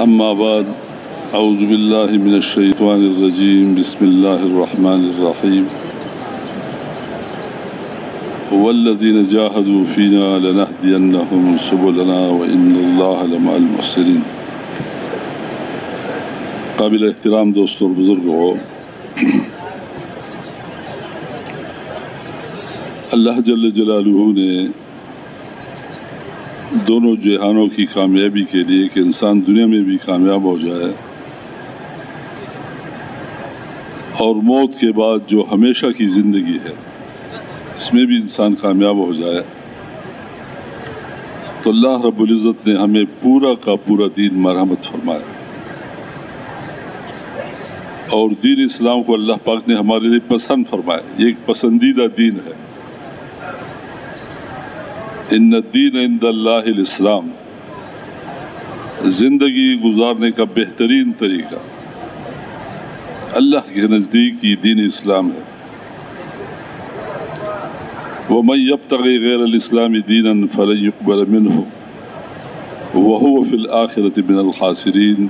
اما بعد اعوذ باللہ من الشیطان الرجیم بسم اللہ الرحمن الرحیم والذین جاہدوا فینا لنہدینہم سبلنا وان اللہ لمع المحسنین۔ قابل احترام دوستوں اور بزرگوں، اللہ جل جلالہ نے دونوں جہانوں کی کامیابی کے لیے کہ انسان دنیا میں بھی کامیاب ہو جائے اور موت کے بعد جو ہمیشہ کی زندگی ہے اس میں بھی انسان کامیاب ہو جائے، تو اللہ رب العزت نے ہمیں پورا کا پورا دین مرحمت فرمایا، اور دین اسلام کو اللہ پاک نے ہمارے لیے پسند فرمایا۔ یہ ایک پسندیدہ دین ہے۔ ان الدین عند اللہ الاسلام، زندگی گزارنے کا بہترین طریقہ اللہ کے نزدیک یہ دین اسلام ہے۔ وَمَن يَبْتَغِ غَيْرَ الْإِسْلَامِ دِينًا فَلَن يُقْبَلَ مِنْهُ وَهُوَ فِي الْآخِرَةِ مِنَ الْخَاسِرِينَ۔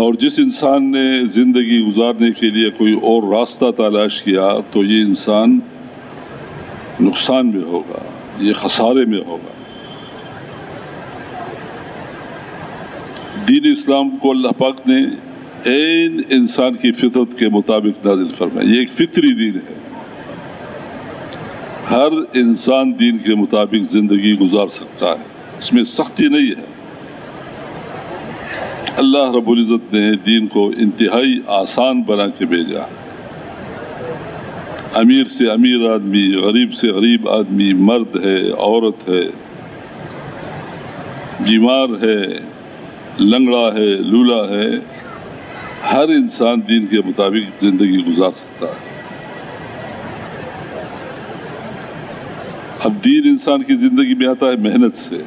اور جس انسان نے زندگی گزارنے کے لیے کوئی اور راستہ تلاش کیا تو یہ انسان نقصان میں ہوگا، یہ خسارے میں ہوگا۔ دین اسلام کو اللہ پاک نے عین انسان کی فطرت کے مطابق نازل فرمایا۔ یہ ایک فطری دین ہے، ہر انسان دین کے مطابق زندگی گزار سکتا ہے، اس میں سختی نہیں ہے۔ اللہ رب العزت نے دین کو انتہائی آسان بنا کے بھیجا۔ امیر سے امیر آدمی، غریب سے غریب آدمی، مرد ہے، عورت ہے، بیمار ہے، لنگڑا ہے، لولا ہے، ہر انسان دین کے مطابق زندگی گزار سکتا ہے۔ اب دین انسان کی زندگی میں آتا ہے محنت سے،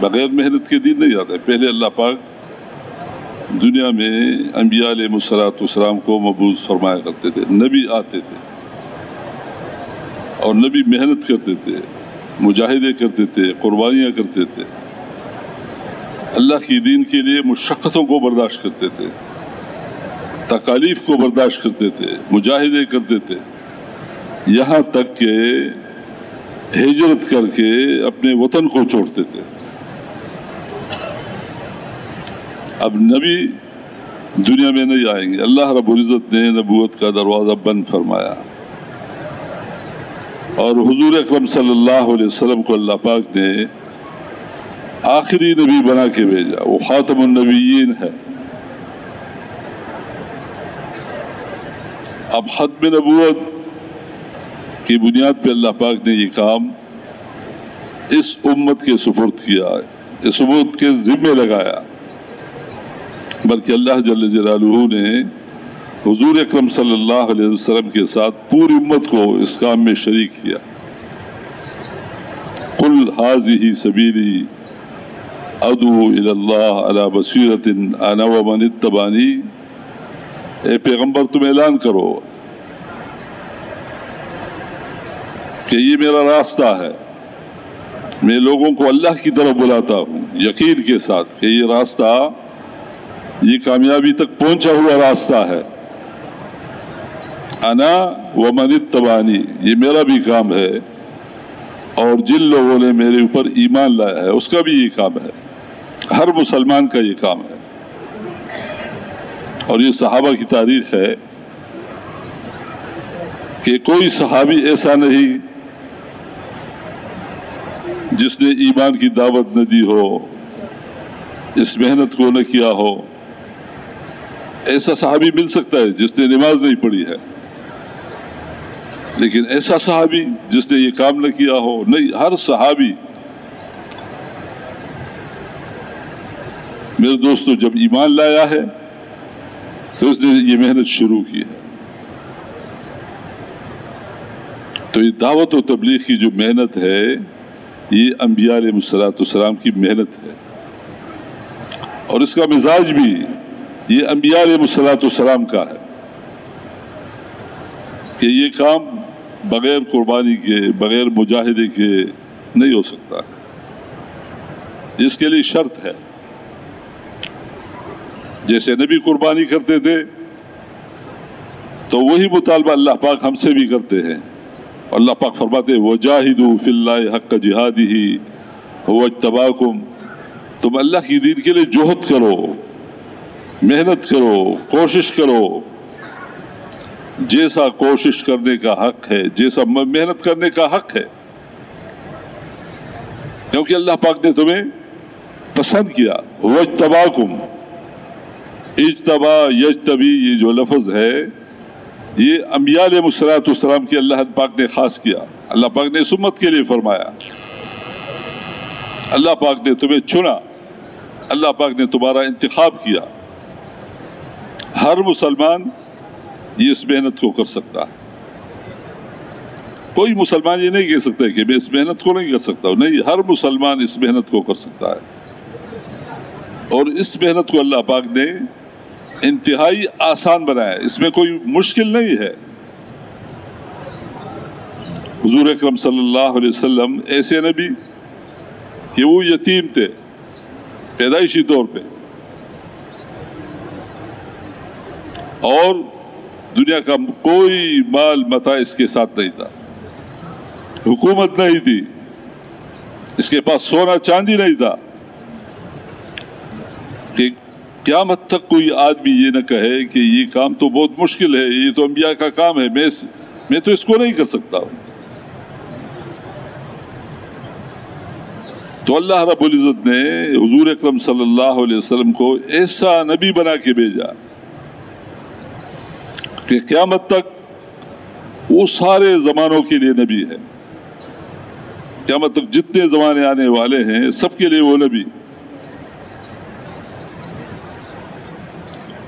بغیر محنت کے دین نہیں آتا ہے۔ پہلے اللہ پاک دنیا میں انبیاء علیہ السلام کو مبعوث فرمایا کرتے تھے، نبی آتے تھے اور نبی محنت کرتے تھے، مجاہدے کرتے تھے، قربانیاں کرتے تھے، اللہ کی دین کے لیے مشقتوں کو برداشت کرتے تھے، تکالیف کو برداشت کرتے تھے، مجاہدے کرتے تھے، یہاں تک کہ ہجرت کر کے اپنے وطن کو چھوڑتے تھے۔ اب نبی دنیا میں نہیں آئیں گے، اللہ رب العزت نے نبوت کا دروازہ بند فرمایا، اور حضور اکرم صلی اللہ علیہ وسلم کو اللہ پاک نے آخری نبی بنا کے بھیجا، وہ خاتم النبیین ہے۔ اب ختم نبوت کی بنیاد پہ اللہ پاک نے یہ کام اس امت کے سپرد کیا ہے، اس امت کے ذمہ لگایا، بلکہ اللہ جل جلالہ نے حضور اکرم صلی اللہ علیہ وسلم کے ساتھ پوری امت کو اس کام میں شریک کیا۔ قل ھذہ سبیلی ادعو الی اللہ علی بصیرۃ انا ومن اتبعنی، اے پیغمبر تم اعلان کرو کہ یہ میرا راستہ ہے، میں لوگوں کو اللہ کی طرف بلاتا ہوں یقین کے ساتھ کہ یہ راستہ، یہ کامیابی تک پہنچا ہوا راستہ ہے۔ انا ومن اتبعنی، یہ میرا بھی کام ہے، اور جن لوگوں نے میرے اوپر ایمان لایا ہے اس کا بھی یہ کام ہے، ہر مسلمان کا یہ کام ہے۔ اور یہ صحابہ کی تاریخ ہے کہ کوئی صحابی ایسا نہیں جس نے ایمان کی دعوت نہ دی ہو، اس محنت کو نہ کیا ہو۔ ایسا صحابی مل سکتا ہے جس نے نماز نہیں پڑھی ہے، لیکن ایسا صحابی جس نے یہ کام نہ کیا ہو نہیں، ہر صحابی۔ میرے دوستو، جب ایمان لایا ہے تو اس نے یہ محنت شروع کی ہے۔ تو یہ دعوت و تبلیغ کی جو محنت ہے یہ انبیاء علیہ السلام کی محنت ہے، اور اس کا مزاج بھی یہ انبیاء علیہ السلام کا ہے کہ یہ کام بغیر قربانی کے، بغیر مجاہدے کے نہیں ہو سکتا۔ جس کے لیے شرط ہے. جیسے نبی قربانی کرتے تھے تو وہی مطالبہ اللہ پاک ہم سے بھی کرتے ہیں. اللہ پاک فرماتے وَجَاهِدُوا فِي اللَّهِ حَقَّ جِهَادِهِ هُوَ اجْتَبَاكُمْ. تم اللہ کی دین کے لیے جہد کرو، محنت کرو، کوشش کرو. جیسا کوشش کرنے کا حق ہے، جیسا محنت کرنے کا حق ہے، کیونکہ اللہ پاک نے تمہیں پسند کیا. هُوَ اجْتَبَاكُمْ. اجتبا یجتبی یہ جو لفظ ہے یہ انبیاء علیہ السلام کی اللہ پاک نے خاص کیا. اللہ پاک نے اس امت کے لیے فرمایا. اللہ پاک نے تمہیں چنا، اللہ پاک نے تمہارا انتخاب کیا. ہر مسلمان یہ اس محنت کو کر سکتا ہے. کوئی مسلمان یہ نہیں کہہ سکتا کہ میں اس محنت کو نہیں کر سکتا ہوں. نہیں، ہر مسلمان اس محنت کو کر سکتا ہے. اور اس محنت کو اللہ پاک نے انتہائی آسان بنایا. اس میں کوئی مشکل نہیں ہے. حضور اکرم صلی اللہ علیہ وسلم ایسے نبی کہ وہ یتیم تھے پیدائشی طور پہ، اور دنیا کا کوئی مال متاع اس کے ساتھ نہیں تھا، حکومت نہیں تھی، اس کے پاس سونا چاندی نہیں تھا کہ قیامت تک کوئی آدمی یہ نہ کہے کہ یہ کام تو بہت مشکل ہے، یہ تو انبیاء کا کام ہے، میں تو اس کو نہیں کر سکتا ہوں. تو اللہ رب العزت نے حضور اکرم صلی اللہ علیہ وسلم کو ایسا نبی بنا کے بھیجا کہ قیامت تک وہ سارے زمانوں کے لیے نبی ہے. قیامت تک جتنے زمانے آنے والے ہیں سب کے لیے وہ نبی.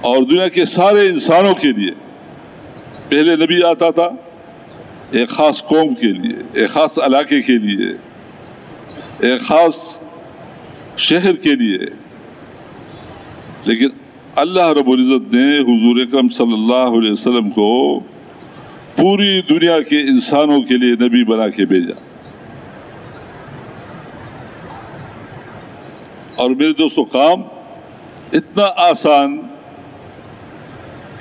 اور دنیا کے سارے انسانوں کے لیے پہلے نبی آتا تھا ایک خاص قوم کے لیے، ایک خاص علاقے کے لیے، ایک خاص شہر کے لیے. لیکن اللہ رب العزت نے حضور اکرم صلی اللہ علیہ وسلم کو پوری دنیا کے انسانوں کے لیے نبی بنا کے بھیجا. اور میرے دوستو کام اتنا آسان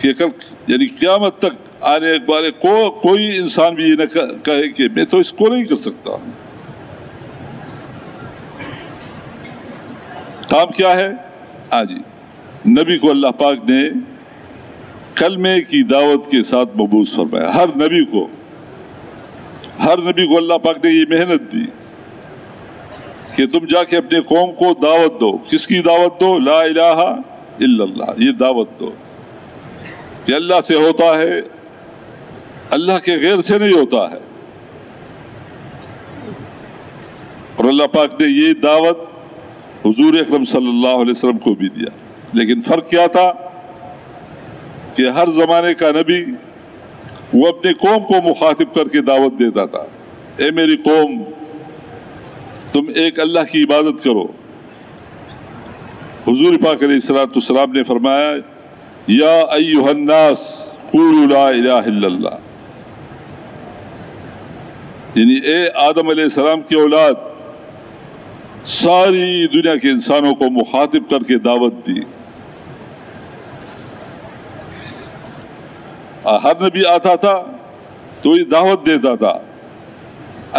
کہ یعنی قیامت تک آنے والے کوئی انسان بھی یہ نہ کہے کہ میں تو اس کو نہیں کر سکتا. کام کیا ہے؟ جی نبی کو اللہ پاک نے کلمے کی دعوت کے ساتھ مبعوث فرمایا. ہر نبی کو اللہ پاک نے یہ محنت دی کہ تم جا کے اپنے قوم کو دعوت دو. کس کی دعوت دو؟ لا الہ الا اللہ. یہ دعوت دو کہ اللہ سے ہوتا ہے، اللہ کے غیر سے نہیں ہوتا ہے. اور اللہ پاک نے یہ دعوت حضور اکرم صلی اللہ علیہ وسلم کو بھی دیا. لیکن فرق کیا تھا کہ ہر زمانے کا نبی وہ اپنے قوم کو مخاطب کر کے دعوت دیتا تھا. اے میری قوم، تم ایک اللہ کی عبادت کرو. حضور پاک علیہ السلام نے فرمایا یا ایھا الناس قولوا لا الہ الا اللہ. یعنی اے آدم علیہ السلام کی اولاد، ساری دنیا کے انسانوں کو مخاطب کر کے دعوت دی. ہر نبی آتا تھا تو یہ دعوت دیتا تھا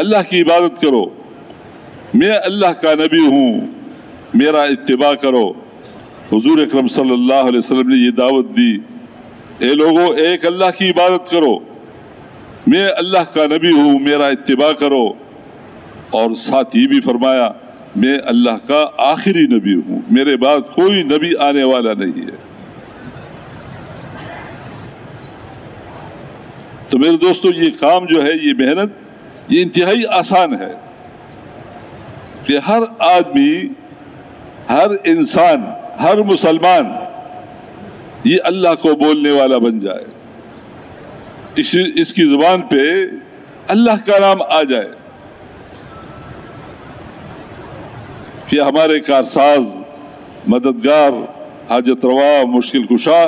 اللہ کی عبادت کرو، میں اللہ کا نبی ہوں، میرا اتباع کرو. حضور اکرم صلی اللہ علیہ وسلم نے یہ دعوت دی اے لوگوں ایک اللہ کی عبادت کرو، میں اللہ کا نبی ہوں، میرا اتباع کرو. اور ساتھ یہ بھی فرمایا میں اللہ کا آخری نبی ہوں، میرے بعد کوئی نبی آنے والا نہیں ہے. تو میرے دوستو یہ کام جو ہے، یہ محنت، یہ انتہائی آسان ہے کہ ہر آدمی، ہر انسان، ہر مسلمان یہ اللہ کو بولنے والا بن جائے، اس کی زبان پہ اللہ کا نام آ جائے کہ ہمارے کارساز، مددگار، حاجت روا، مشکل کشا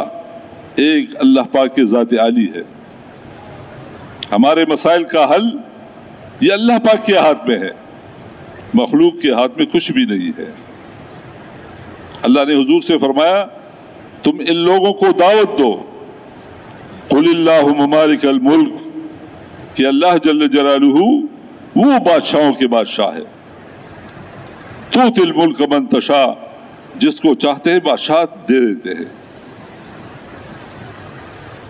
ایک اللہ پاک کے ذات عالی ہے. ہمارے مسائل کا حل یہ اللہ پاک کے ہاتھ میں ہے، مخلوق کے ہاتھ میں کچھ بھی نہیں ہے. اللہ نے حضور سے فرمایا تم ان لوگوں کو دعوت دو، قل اللہم مالک الملک، کہ اللہ جل جلالہ وہ بادشاہوں کے بادشاہ ہے، تؤتی الملک من تشاء، جس کو چاہتے ہیں بادشاہت دے دیتے ہیں،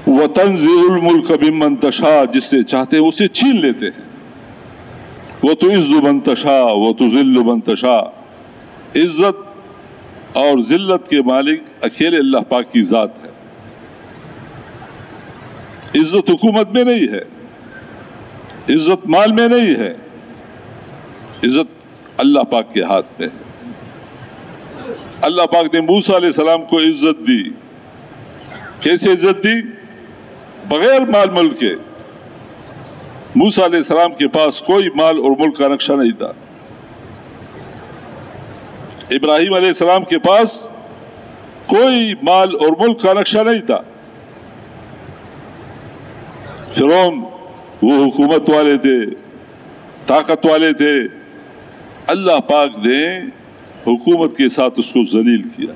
وتنزع الملک ممن تشاء، جس سے چاہتے ہیں اسے چھین لیتے ہیں، وتعز من تشاء وتذل من تشاء، عزت اور ذلت کے مالک اکیلے اللہ پاک کی ذات ہے۔ عزت حکومت میں نہیں ہے، عزت مال میں نہیں ہے، عزت اللہ پاک کے ہاتھ میں ہے۔ اللہ پاک نے موسیٰ علیہ السلام کو عزت دی، کیسے عزت دی؟ بغیر مال ملک کے۔ موسیٰ علیہ السلام کے پاس کوئی مال اور ملک کا نقشہ نہیں تھا، ابراہیم علیہ السلام کے پاس کوئی مال اور ملک کا نقشہ نہیں تھا، فرعون وہ حکومت والے تھے، طاقت والے تھے، اللہ پاک نے حکومت کے ساتھ اس کو ذلیل کیا،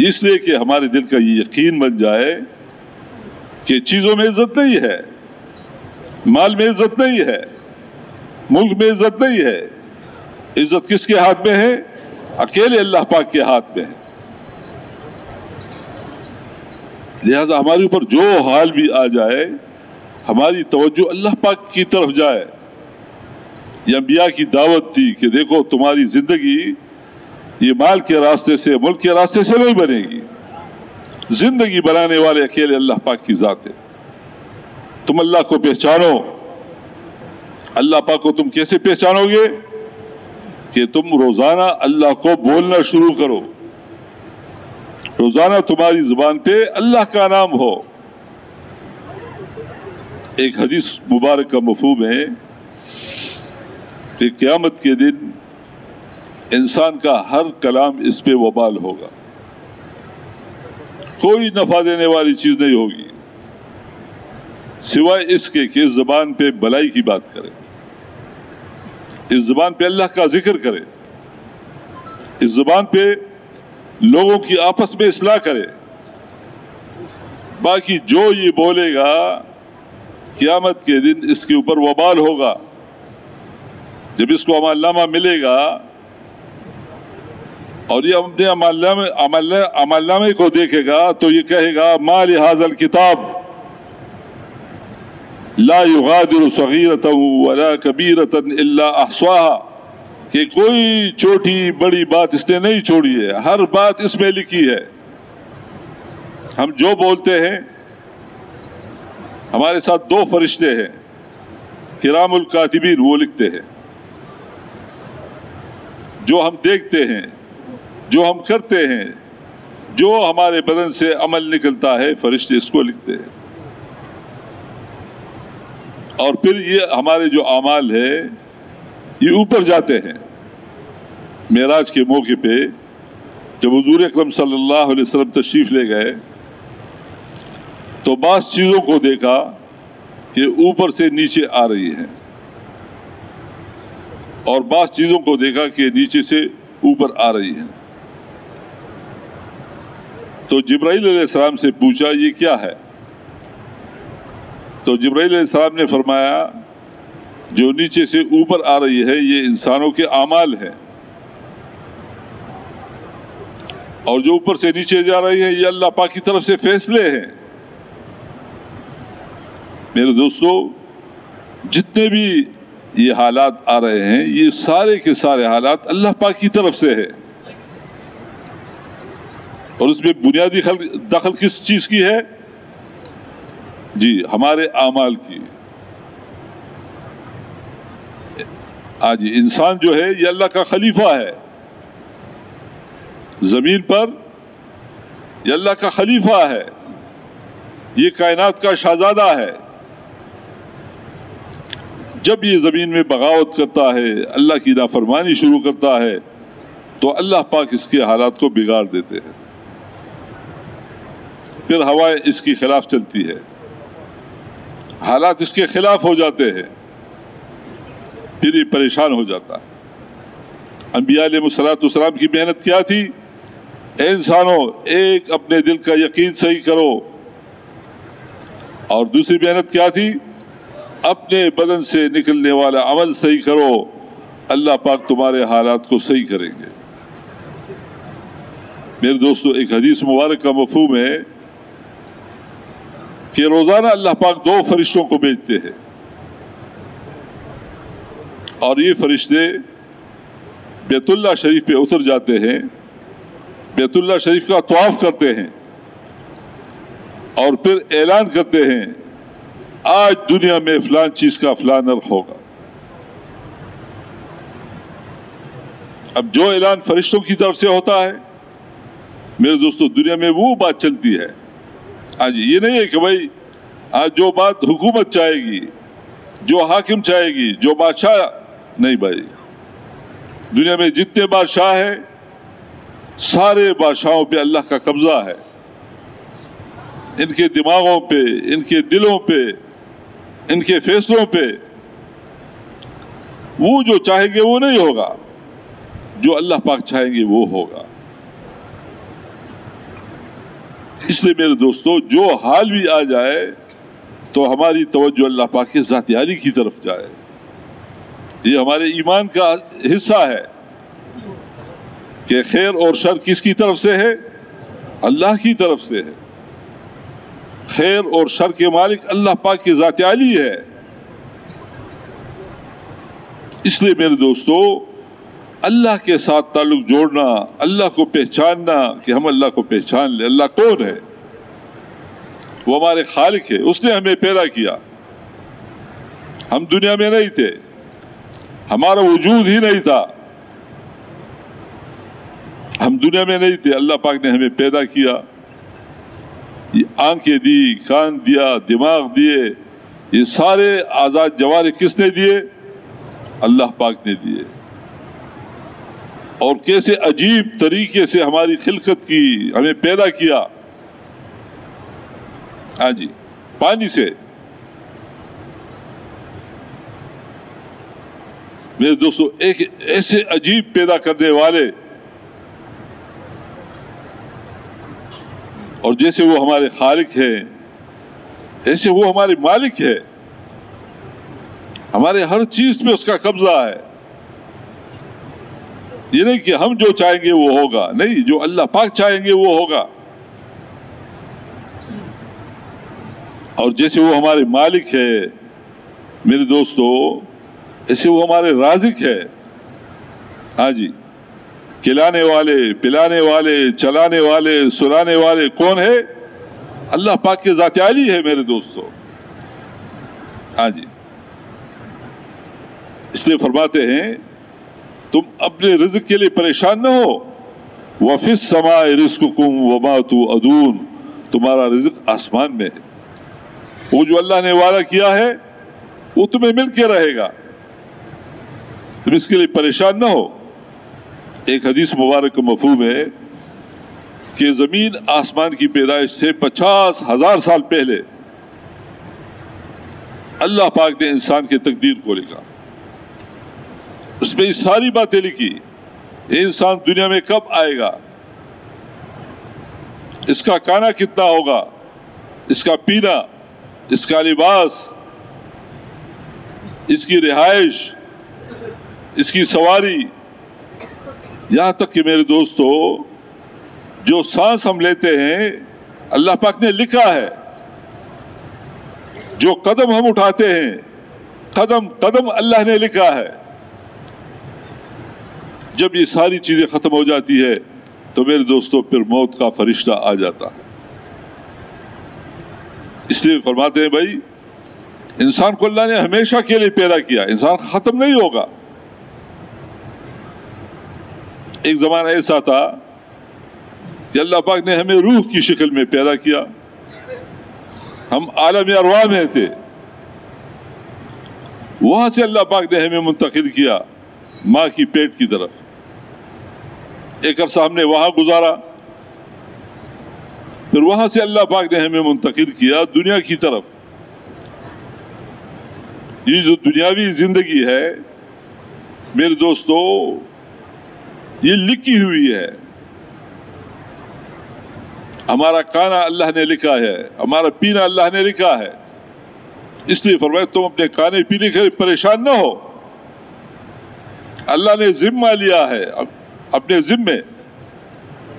اس لیے کہ ہمارے دل کا یہ یقین بن جائے کہ چیزوں میں عزت نہیں ہے، مال میں عزت نہیں ہے، ملک میں عزت نہیں ہے، عزت کس کے ہاتھ میں ہے؟ اکیلے اللہ پاک کے ہاتھ میں ہے۔ لہذا ہمارے اوپر جو حال بھی آ جائے، ہماری توجہ اللہ پاک کی طرف جائے۔ یہ انبیاء کی دعوت تھی کہ دیکھو تمہاری زندگی یہ مال کے راستے سے، ملک کے راستے سے نہیں بنے گی، زندگی بنانے والے اکیلے اللہ پاک کی ذات ہے۔ تم اللہ کو پہچانو۔ اللہ پاک کو تم کیسے پہچانو گے؟ کہ تم روزانہ اللہ کو بولنا شروع کرو، روزانہ تمہاری زبان پہ اللہ کا نام ہو۔ ایک حدیث مبارک کا مفہوم ہے کہ قیامت کے دن انسان کا ہر کلام اس پہ وبال ہوگا، کوئی نفع دینے والی چیز نہیں ہوگی سوائے اس کے کہ اس زبان پہ بلائی کی بات کرے، اس زبان پہ اللہ کا ذکر کرے، اس زبان پہ لوگوں کی آپس میں اصلاح کرے۔ باقی جو یہ بولے گا قیامت کے دن اس کے اوپر وبال ہوگا۔ جب اس کو عمل نامہ ملے گا اور یہ اپنے عمل نامے کو دیکھے گا تو یہ کہے گا ما لهذا الکتاب لا یغادر صغیرۃ ولا کبیرۃ الا احصاها، کہ کوئی چھوٹی بڑی بات اس نے نہیں چھوڑی ہے، ہر بات اس میں لکھی ہے۔ ہم جو بولتے ہیں، ہمارے ساتھ دو فرشتے ہیں کرام الکاتبین، وہ لکھتے ہیں جو ہم دیکھتے ہیں، جو ہم کرتے ہیں، جو ہمارے بدن سے عمل نکلتا ہے، فرشتے اس کو لکھتے ہیں۔ اور پھر یہ ہمارے جو اعمال ہے یہ اوپر جاتے ہیں۔ معراج کے موقع پہ جب حضور اکرم صلی اللہ علیہ وسلم تشریف لے گئے تو بعض چیزوں کو دیکھا کہ اوپر سے نیچے آ رہی ہیں، اور بعض چیزوں کو دیکھا کہ نیچے سے اوپر آ رہی ہیں۔ تو جبرائیل علیہ السلام سے پوچھا یہ کیا ہے؟ تو جبرائیل علیہ السلام نے فرمایا جو نیچے سے اوپر آ رہی ہے یہ انسانوں کے اعمال ہیں، اور جو اوپر سے نیچے جا رہی ہے یہ اللہ پاک کی طرف سے فیصلے ہیں۔ میرے دوستو، جتنے بھی یہ حالات آ رہے ہیں یہ سارے کے سارے حالات اللہ پاک کی طرف سے ہے، اور اس میں بنیادی دخل کس چیز کی ہے؟ جی، ہمارے اعمال کی۔ آج انسان جو ہے یہ اللہ کا خلیفہ ہے زمین پر، یہ اللہ کا خلیفہ ہے، یہ کائنات کا شہزادہ ہے۔ جب یہ زمین میں بغاوت کرتا ہے، اللہ کی نافرمانی شروع کرتا ہے، تو اللہ پاک اس کے حالات کو بگاڑ دیتے ہیں، پھر ہوائیں اس کے خلاف چلتی ہے، حالات اس کے خلاف ہو جاتے ہیں، پھر یہ پریشان ہو جاتا ہے۔ انبیاء علیہ السلام کی محنت کیا تھی؟ اے انسانوں، ایک اپنے دل کا یقین صحیح کرو، اور دوسری محنت کیا تھی؟ اپنے بدن سے نکلنے والا عمل صحیح کرو، اللہ پاک تمہارے حالات کو صحیح کریں گے۔ میرے دوستو، ایک حدیث مبارک کا مفہوم ہے کہ روزانہ اللہ پاک 2 فرشتوں کو بھیجتے ہیں، اور یہ فرشتے بیت اللہ شریف پہ اتر جاتے ہیں، بیت اللہ شریف کا طواف کرتے ہیں، اور پھر اعلان کرتے ہیں آج دنیا میں فلان چیز کا فلان نرخ ہوگا۔ اب جو اعلان فرشتوں کی طرف سے ہوتا ہے میرے دوستو، دنیا میں وہ بات چلتی ہے۔ آج یہ نہیں ہے کہ بھائی آج جو بات حکومت چاہے گی، جو حاکم چاہے گی، جو بادشاہ، نہیں بھائی، دنیا میں جتنے بادشاہ ہیں سارے بادشاہوں پہ اللہ کا قبضہ ہے، ان کے دماغوں پہ، ان کے دلوں پہ، ان کے فیصلوں پہ۔ وہ جو چاہیں گے وہ نہیں ہوگا، جو اللہ پاک چاہیں گے وہ ہوگا۔ اس لیے میرے دوستو، جو حال بھی آ جائے تو ہماری توجہ اللہ پاک کے ذات عالی کی طرف جائے۔ یہ ہمارے ایمان کا حصہ ہے کہ خیر اور شر کس کی طرف سے ہے؟ اللہ کی طرف سے ہے۔ خیر اور شر کے مالک اللہ پاک کی ذات عالی ہے۔ اس لیے میرے دوستو، اللہ کے ساتھ تعلق جوڑنا، اللہ کو پہچاننا کہ ہم اللہ کو پہچان لیں۔ اللہ کون ہے؟ وہ ہمارے خالق ہے، اس نے ہمیں پیدا کیا۔ ہم دنیا میں نہیں تھے، ہمارا وجود ہی نہیں تھا، ہم دنیا میں نہیں تھے، اللہ پاک نے ہمیں پیدا کیا، یہ آنکھیں دی، کان دیا، دماغ دیے، یہ سارے آزاد جوارح کس نے دیے؟ اللہ پاک نے دیے۔ اور کیسے عجیب طریقے سے ہماری خلقت کی، ہمیں پیدا کیا۔ ہاں جی، پانی سے۔ میرے دوستو، ایک ایسے عجیب پیدا کرنے والے، اور جیسے وہ ہمارے خالق ہیں ایسے وہ ہمارے مالک ہے، ہمارے ہر چیز پہ اس کا قبضہ ہے۔ یہ نہیں کہ ہم جو چاہیں گے وہ ہوگا، نہیں، جو اللہ پاک چاہیں گے وہ ہوگا۔ اور جیسے وہ ہمارے مالک ہے میرے دوستو، ایسے وہ ہمارے رازق ہے۔ ہاں جی، کھلانے والے، پلانے والے، چلانے والے، سلانے والے کون ہے؟ اللہ پاک کے ذات عالی ہے میرے دوستو۔ ہاں جی، اس لیے فرماتے ہیں تم اپنے رزق کے لیے پریشان نہ ہو۔ وَفِي السَّمَاءِ رِزْقُكُمْ وَمَا تُوعَدُونَ، تمہارا رزق آسمان میں ہے، وہ جو اللہ نے وعدہ کیا ہے وہ تمہیں مل کے رہے گا، تم اس کے لیے پریشان نہ ہو۔ ایک حدیث مبارک کا مفہوم ہے کہ زمین آسمان کی پیدائش سے 50,000 سال پہلے اللہ پاک نے انسان کی تقدیر کو لکھا، اس میں یہ ساری باتیں لکھی، یہ انسان دنیا میں کب آئے گا، اس کا کھانا کتنا ہوگا، اس کا پینا، اس کا لباس، اس کی رہائش، اس کی سواری، یہاں تک کہ میرے دوستو جو سانس ہم لیتے ہیں اللہ پاک نے لکھا ہے، جو قدم ہم اٹھاتے ہیں قدم قدم اللہ نے لکھا ہے۔ جب یہ ساری چیزیں ختم ہو جاتی ہے تو میرے دوستو پھر موت کا فرشتہ آ جاتا ہے۔ اس لیے فرماتے ہیں بھائی، انسان کو اللہ نے ہمیشہ کے لیے پیدا کیا، انسان ختم نہیں ہوگا۔ ایک زمانہ ایسا تھا کہ اللہ پاک نے ہمیں روح کی شکل میں پیدا کیا، ہم عالم ارواح میں تھے، وہاں سے اللہ پاک نے ہمیں منتقل کیا ماں کی پیٹ کی طرف، ایک عرصہ ہم نے وہاں گزارا، پھر وہاں سے اللہ پاک نے ہمیں منتقل کیا دنیا کی طرف۔ یہ جو دنیاوی زندگی ہے میرے دوستو، یہ لکھی ہوئی ہے. ہمارا کھانا اللہ نے لکھا ہے, ہمارا پینا اللہ نے لکھا ہے. اس لیے فرمایا تم اپنے کھانے پینے کے لیے پریشان نہ ہو, اللہ نے ذمہ لیا ہے اپنے ذمے.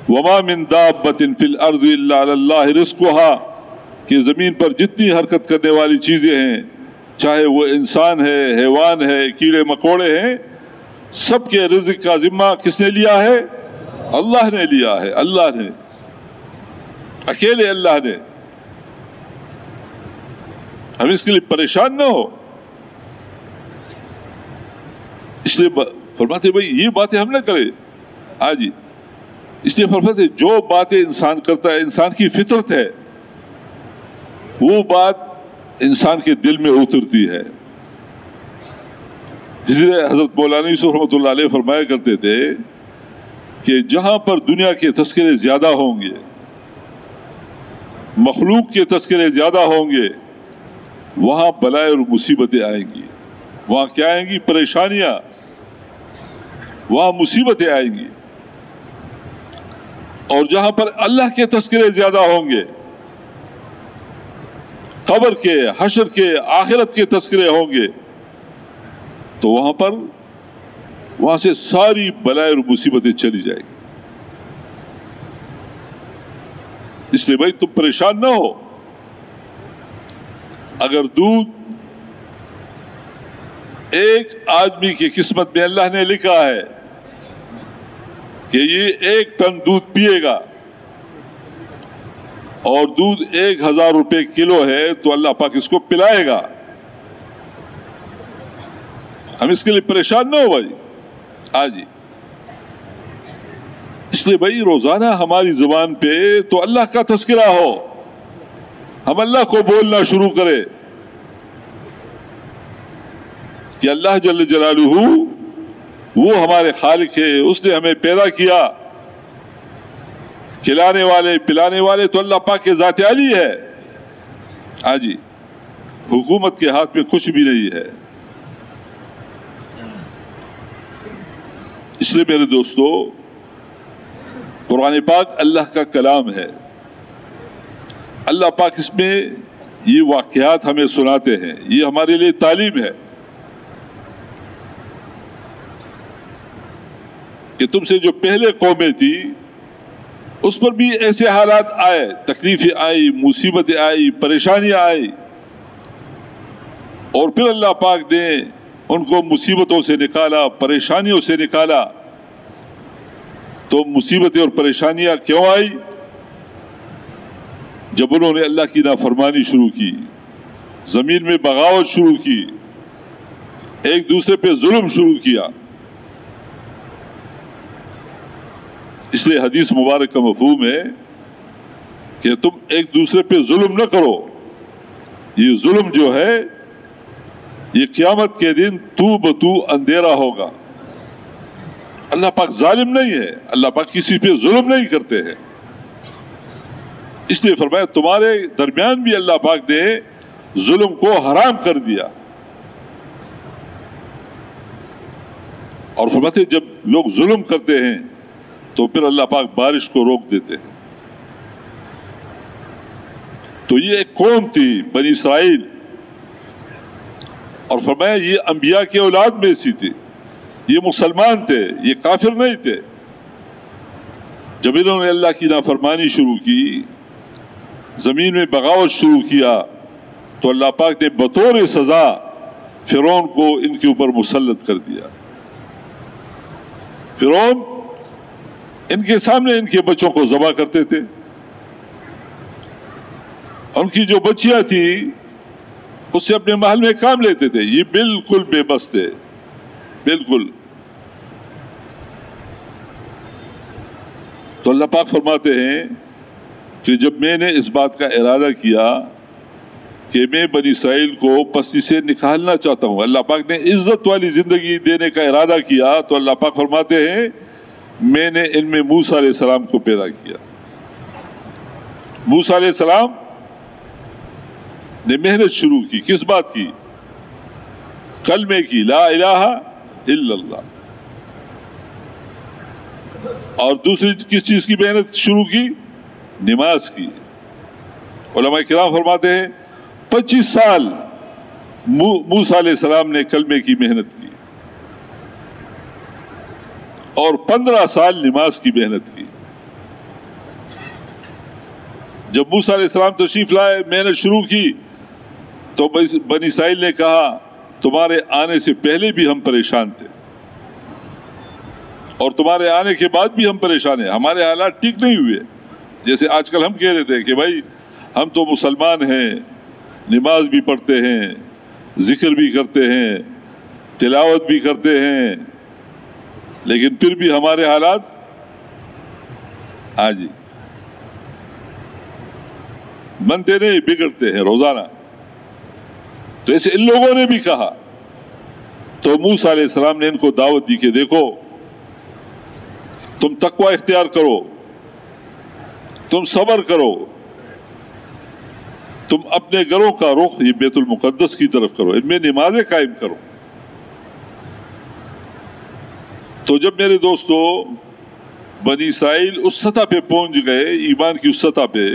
وما من دابۃ فی الارض الا علی اللہ رزقها, کہ زمین پر جتنی حرکت کرنے والی چیزیں ہیں, چاہے وہ انسان ہے, حیوان ہے, کیڑے مکوڑے ہیں, سب کے رزق کا ذمہ کس نے لیا ہے؟ اللہ نے لیا ہے. اللہ نے, اکیلے اللہ نے. ہم اس کے لیے پریشان نہ ہو. اس لیے فرماتے بھائی یہ باتیں ہم نہ کریں. ہاں جی, اس لیے فرماتے جو باتیں انسان کرتا ہے, انسان کی فطرت ہے, وہ بات انسان کے دل میں اترتی ہے. جس لیے حضرت مولانا یوسف رحمۃ اللہ علیہ فرمایا کرتے تھے کہ جہاں پر دنیا کے تذکرے زیادہ ہوں گے, مخلوق کے تذکرے زیادہ ہوں گے, وہاں بلائیں اور مصیبتیں آئیں گی. وہاں کیا آئیں گی؟ پریشانیاں, وہاں مصیبتیں آئیں گی. اور جہاں پر اللہ کے تذکرے زیادہ ہوں گے, قبر کے, حشر کے, آخرت کے تذکرے ہوں گے, تو وہاں سے ساری بلائیں اور مصیبتیں چلی جائیں گی. اس لیے بھائی تم پریشان نہ ہو. اگر دودھ ایک آدمی کی قسمت میں اللہ نے لکھا ہے کہ یہ 1 ٹن دودھ پیے گا, اور دودھ 1000 روپے کلو ہے, تو اللہ پاک اس کو پلائے گا. ہم اس کے لیے پریشان نہ ہو بھائی. ہاں جی, اس لیے بھائی روزانہ ہماری زبان پہ تو اللہ کا تذکرہ ہو, ہم اللہ کو بولنا شروع کریں کہ اللہ جل جلالہ وہ ہمارے خالق ہے, اس نے ہمیں پیدا کیا. کھلانے والے پلانے والے تو اللہ پاک کے ذات عالی ہے. ہاں جی, حکومت کے ہاتھ میں کچھ بھی نہیں ہے. اس لیے میرے دوستو, قرآن پاک اللہ کا کلام ہے. اللہ پاک اس میں یہ واقعات ہمیں سناتے ہیں, یہ ہمارے لیے تعلیم ہے کہ تم سے جو پہلے قومیں تھی اس پر بھی ایسے حالات آئے, تکلیفیں آئی, مصیبتیں آئی, پریشانیاں آئی, اور پھر اللہ پاک نے ان کو مصیبتوں سے نکالا, پریشانیوں سے نکالا. تو مصیبتیں اور پریشانیاں کیوں آئی؟ جب انہوں نے اللہ کی نافرمانی شروع کی, زمین میں بغاوت شروع کی, ایک دوسرے پہ ظلم شروع کیا. اس لیے حدیث مبارک کا مفہوم ہے کہ تم ایک دوسرے پہ ظلم نہ کرو. یہ ظلم جو ہے یہ قیامت کے دن تو بتو اندھیرا ہوگا. اللہ پاک ظالم نہیں ہے, اللہ پاک کسی پہ ظلم نہیں کرتے ہیں. اس لیے فرمایا تمہارے درمیان بھی اللہ پاک نے ظلم کو حرام کر دیا. اور فرماتے جب لوگ ظلم کرتے ہیں تو پھر اللہ پاک بارش کو روک دیتے ہیں. تو یہ ایک قوم تھی بنی اسرائیل, اور فرمایا یہ انبیاء کی اولاد میں سے تھی, یہ مسلمان تھے, یہ کافر نہیں تھے. جب انہوں نے اللہ کی نافرمانی شروع کی, زمین میں بغاوت شروع کیا, تو اللہ پاک نے بطور سزا فرعون کو ان کے اوپر مسلط کر دیا. فرعون ان کے سامنے ان کے بچوں کو ذبح کرتے تھے. ان کی جو بچیاں تھیں اس سے اپنے محل میں کام لیتے تھے. یہ بالکل بے بس تھے, بالکل. تو اللہ پاک فرماتے ہیں کہ جب میں نے اس بات کا ارادہ کیا کہ میں بنی اسرائیل کو پستی سے نکالنا چاہتا ہوں, اللہ پاک نے عزت والی زندگی دینے کا ارادہ کیا, تو اللہ پاک فرماتے ہیں میں نے ان میں موسیٰ علیہ السلام کو پیدا کیا. موسیٰ علیہ السلام نے محنت شروع کی. کس بات کی؟ کلمے کی, لا الہ الا اللہ. اور دوسری کس چیز کی محنت شروع کی؟ نماز کی. علماء کرام فرماتے ہیں 25 سال موسیٰ علیہ السلام نے کلمے کی محنت کی اور 15 سال نماز کی محنت کی. جب موسیٰ علیہ السلام تشریف لائے، محنت شروع کی، تو بنی اسرائیل نے کہا تمہارے آنے سے پہلے بھی ہم پریشان تھے اور تمہارے آنے کے بعد بھی ہم پریشان ہیں، ہمارے حالات ٹھیک نہیں ہوئے. جیسے آج کل ہم کہہ رہے تھے کہ بھائی ہم تو مسلمان ہیں، نماز بھی پڑھتے ہیں، ذکر بھی کرتے ہیں، تلاوت بھی کرتے ہیں، لیکن پھر بھی ہمارے حالات ہاں جی بنتے نہیں، بگڑتے ہیں روزانہ. تو ایسے ان لوگوں نے بھی کہا. تو موسیٰ علیہ السلام نے ان کو دعوت دی کہ دیکھو تم تقوی اختیار کرو، تم صبر کرو، تم اپنے گھروں کا رخ یہ بیت المقدس کی طرف کرو، ان میں نمازیں قائم کرو. تو جب میرے دوستو بنی اسرائیل اس سطح پہ پہنچ گئے، ایمان کی اس سطح پہ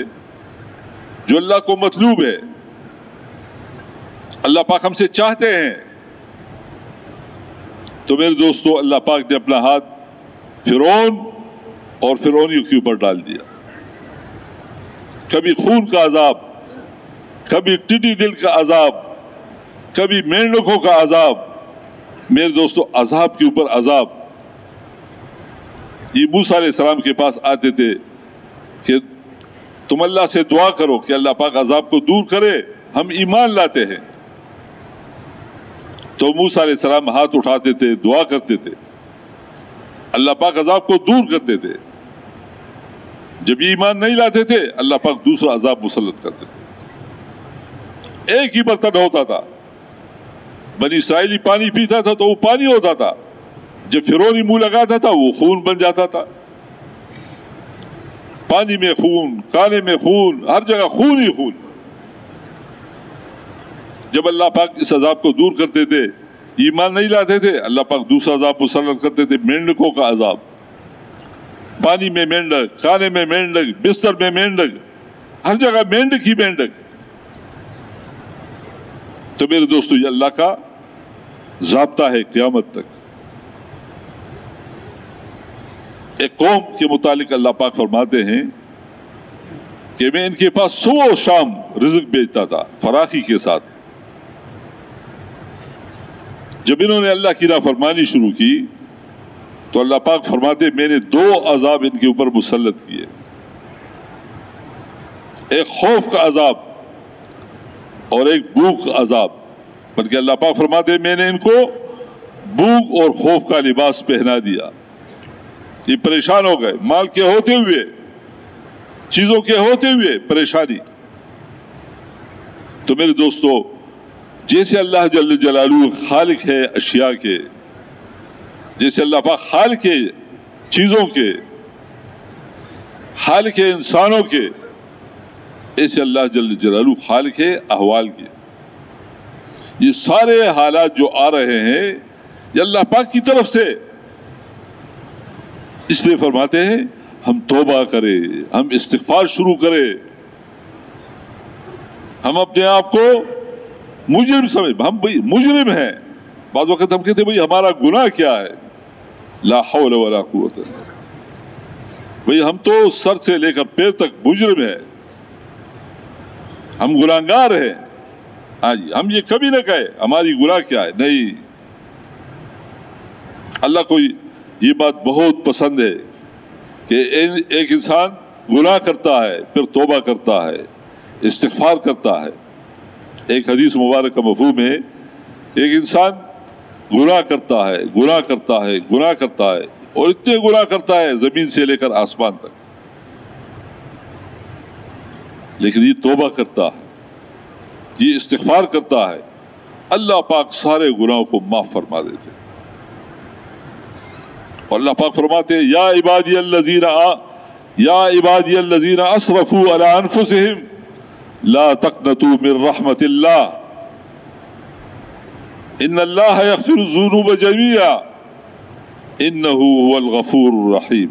جو اللہ کو مطلوب ہے، اللہ پاک ہم سے چاہتے ہیں، تو میرے دوستو اللہ پاک نے اپنا ہاتھ فرعون اور فرعونیوں کے اوپر ڈال دیا. کبھی خون کا عذاب، کبھی ٹڈی دل کا عذاب، کبھی مینڈکوں کا عذاب. میرے دوستو عذاب کے اوپر عذاب. یہ موسیٰ علیہ السلام کے پاس آتے تھے کہ تم اللہ سے دعا کرو کہ اللہ پاک عذاب کو دور کرے، ہم ایمان لاتے ہیں. تو موسیٰ علیہ السلام ہاتھ اٹھاتے تھے، دعا کرتے تھے، اللہ پاک عذاب کو دور کرتے تھے. جب ایمان نہیں لاتے تھے اللہ پاک دوسرا عذاب مسلط کرتے تھے. ایک ہی برتن ہوتا تھا، بنی اسرائیلی پانی پیتا تھا تو وہ پانی ہوتا تھا، جب فرعونی منہ لگاتا تھا وہ خون بن جاتا تھا. پانی میں خون، کانے میں خون، ہر جگہ خون ہی خون. جب اللہ پاک اس عذاب کو دور کرتے تھے، ایمان نہیں لاتے تھے، اللہ پاک دوسرا عذاب مسلط کرتے تھے، مینڈکوں کا عذاب. پانی میں مینڈک، کانے میں مینڈک، بستر میں مینڈک، ہر جگہ مینڈک ہی مینڈک. تو میرے دوستو یہ اللہ کا ضابطہ ہے قیامت تک. ایک قوم کے متعلق اللہ پاک فرماتے ہیں کہ میں ان کے پاس صبح و شام رزق بھیجتا تھا فراخی کے ساتھ. جب انہوں نے اللہ کی نافرمانی شروع کی تو اللہ پاک فرماتے میں نے 2 عذاب ان کے اوپر مسلط کیے. ایک خوف کا عذاب اور ایک بھوک کا عذاب. بلکہ اللہ پاک فرماتے میں نے ان کو بھوک اور خوف کا لباس پہنا دیا. یہ پریشان ہو گئے، مال کے ہوتے ہوئے، چیزوں کے ہوتے ہوئے پریشانی. تو میرے دوستو جیسے اللہ جل جلالہ خالق ہے اشیاء کے، جیسے اللہ پاک خالق ہے چیزوں کے، خالق ہے انسانوں کے، ایسے اللہ جل جلالہ خالق ہے احوال کے. یہ سارے حالات جو آ رہے ہیں یہ اللہ پاک کی طرف سے. اس لیے فرماتے ہیں ہم توبہ کریں، ہم استغفار شروع کریں، ہم اپنے آپ کو مجرم سمجھ، ہم بھئی مجرم ہیں. بعض وقت ہم کہتے ہیں بھئی ہمارا گناہ کیا ہے؟ لا حول ولا قوت. بھئی ہم تو سر سے لے کر پیر تک مجرم ہیں، ہم گناہگار ہیں. ہاں جی، ہم یہ کبھی نہ کہے ہماری گناہ کیا ہے. نہیں، اللہ کو یہ بات بہت پسند ہے کہ ایک انسان گناہ کرتا ہے پھر توبہ کرتا ہے، استغفار کرتا ہے. ایک حدیث مبارک کا مفہوم ہے ایک انسان گناہ کرتا ہے، گناہ کرتا ہے، گناہ کرتا ہے اور اتنے گناہ کرتا ہے زمین سے لے کر آسمان تک، لیکن یہ توبہ کرتا ہے، یہ استغفار کرتا ہے، اللہ پاک سارے گناہوں کو معاف فرما دیتے. اور اللہ پاک فرماتے یا عبادی الذین اسرفوا علی انفسہم لا تقنطوا من رحمت اللہ ان اللہ یغفر الذنوب جميعا انہ هو الغفور الرحیم.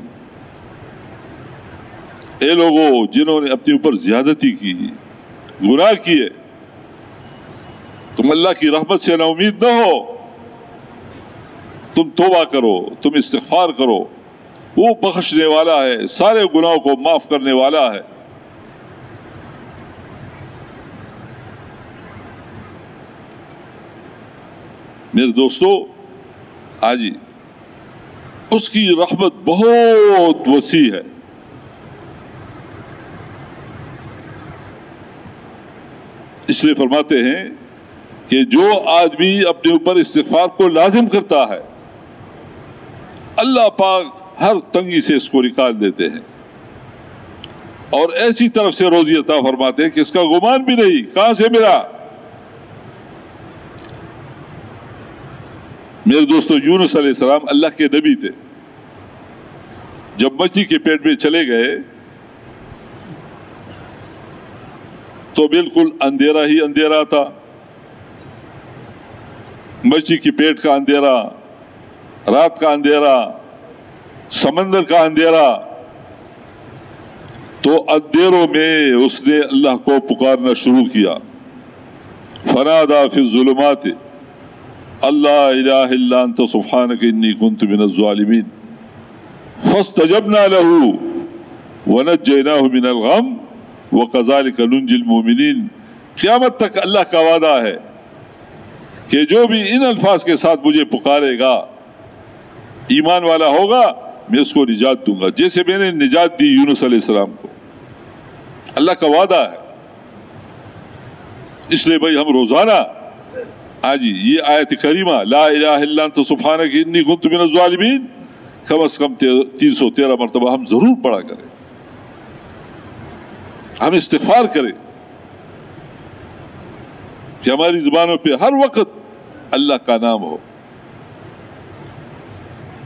اے لوگوں جنہوں نے اپنے اوپر زیادتی کی، گناہ کیے، تم اللہ کی رحمت سے نا امید نہ ہو، تم توبہ کرو، تم استغفار کرو، وہ بخشنے والا ہے، سارے گناہوں کو معاف کرنے والا ہے۔ میرے دوستو، آج اس کی رحمت بہت وسیع ہے۔ اس لیے فرماتے ہیں کہ جو آدمی اپنے اوپر استغفار کو لازم کرتا ہے، اللہ پاک ہر تنگی سے اس کو نکال دیتے ہیں اور ایسی طرف سے روزی عطا فرماتے ہیں کہ اس کا گمان بھی نہیں کہاں سے ملا۔ میرے دوستو، یونس علیہ السلام اللہ کے نبی تھے۔ جب مچھلی کے پیٹ میں چلے گئے تو بالکل اندھیرا ہی اندھیرا تھا، مچھلی کے پیٹ کا اندھیرا، رات کا اندھیرا، سمندر کا اندھیرا۔ تو اندھیروں میں اس نے اللہ کو پکارنا شروع کیا، فنادى في الظلمات اللہ الہ الا انت سبحانک انی کنت من الظالمین فاستجبنا له ونجیناہ من الغم وکذلک ننجی المؤمنین۔ قیامت تک اللہ کا وعدہ ہے کہ جو بھی ان الفاظ کے ساتھ مجھے پکارے گا، ایمان والا ہوگا، میں اس کو نجات دوں گا، جیسے میں نے نجات دی یونس علیہ السلام کو۔ اللہ کا وعدہ ہے۔ اس لیے بھائی ہم روزانہ آج یہ آیت کریمہ لا الہ الا انت سبحانک انی کنت من الظالمین کم از کم 313 مرتبہ ہم ضرور پڑھا کریں، ہم استغفار کریں کہ ہماری زبانوں پہ ہر وقت اللہ کا نام ہو۔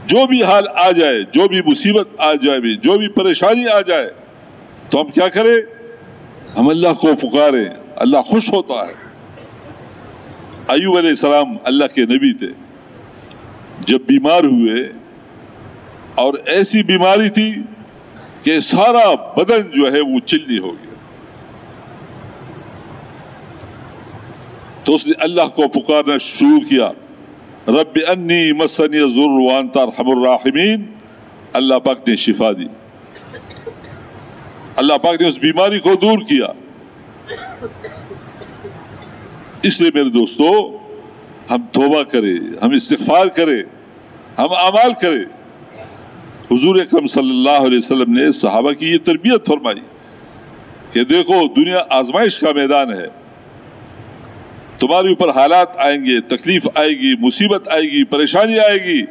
جو بھی حال آ جائے، جو بھی مصیبت آ جائے، جو بھی پریشانی آ جائے، تو ہم کیا کریں؟ ہم اللہ کو پکاریں، اللہ خوش ہوتا ہے۔ ایوب علیہ السلام اللہ کے نبی تھے، جب بیمار ہوئے اور ایسی بیماری تھی کہ سارا بدن جو ہے وہ چلنی ہو گیا، تو اس نے اللہ کو پکارنا شروع کیا، رب انی مسنی الضر وانت ارحم الراحمین۔ اللہ پاک نے شفا دی، اللہ پاک نے اس بیماری کو دور کیا۔ اس لیے میرے دوستو، ہم توبہ کریں، ہم استغفار کریں، ہم اعمال کریں۔ حضور اکرم صلی اللہ علیہ وسلم نے صحابہ کی یہ تربیت فرمائی کہ دیکھو دنیا آزمائش کا میدان ہے، تمہارے اوپر حالات آئیں گے، تکلیف آئے گی، مصیبت آئے گی، پریشانی آئے گی،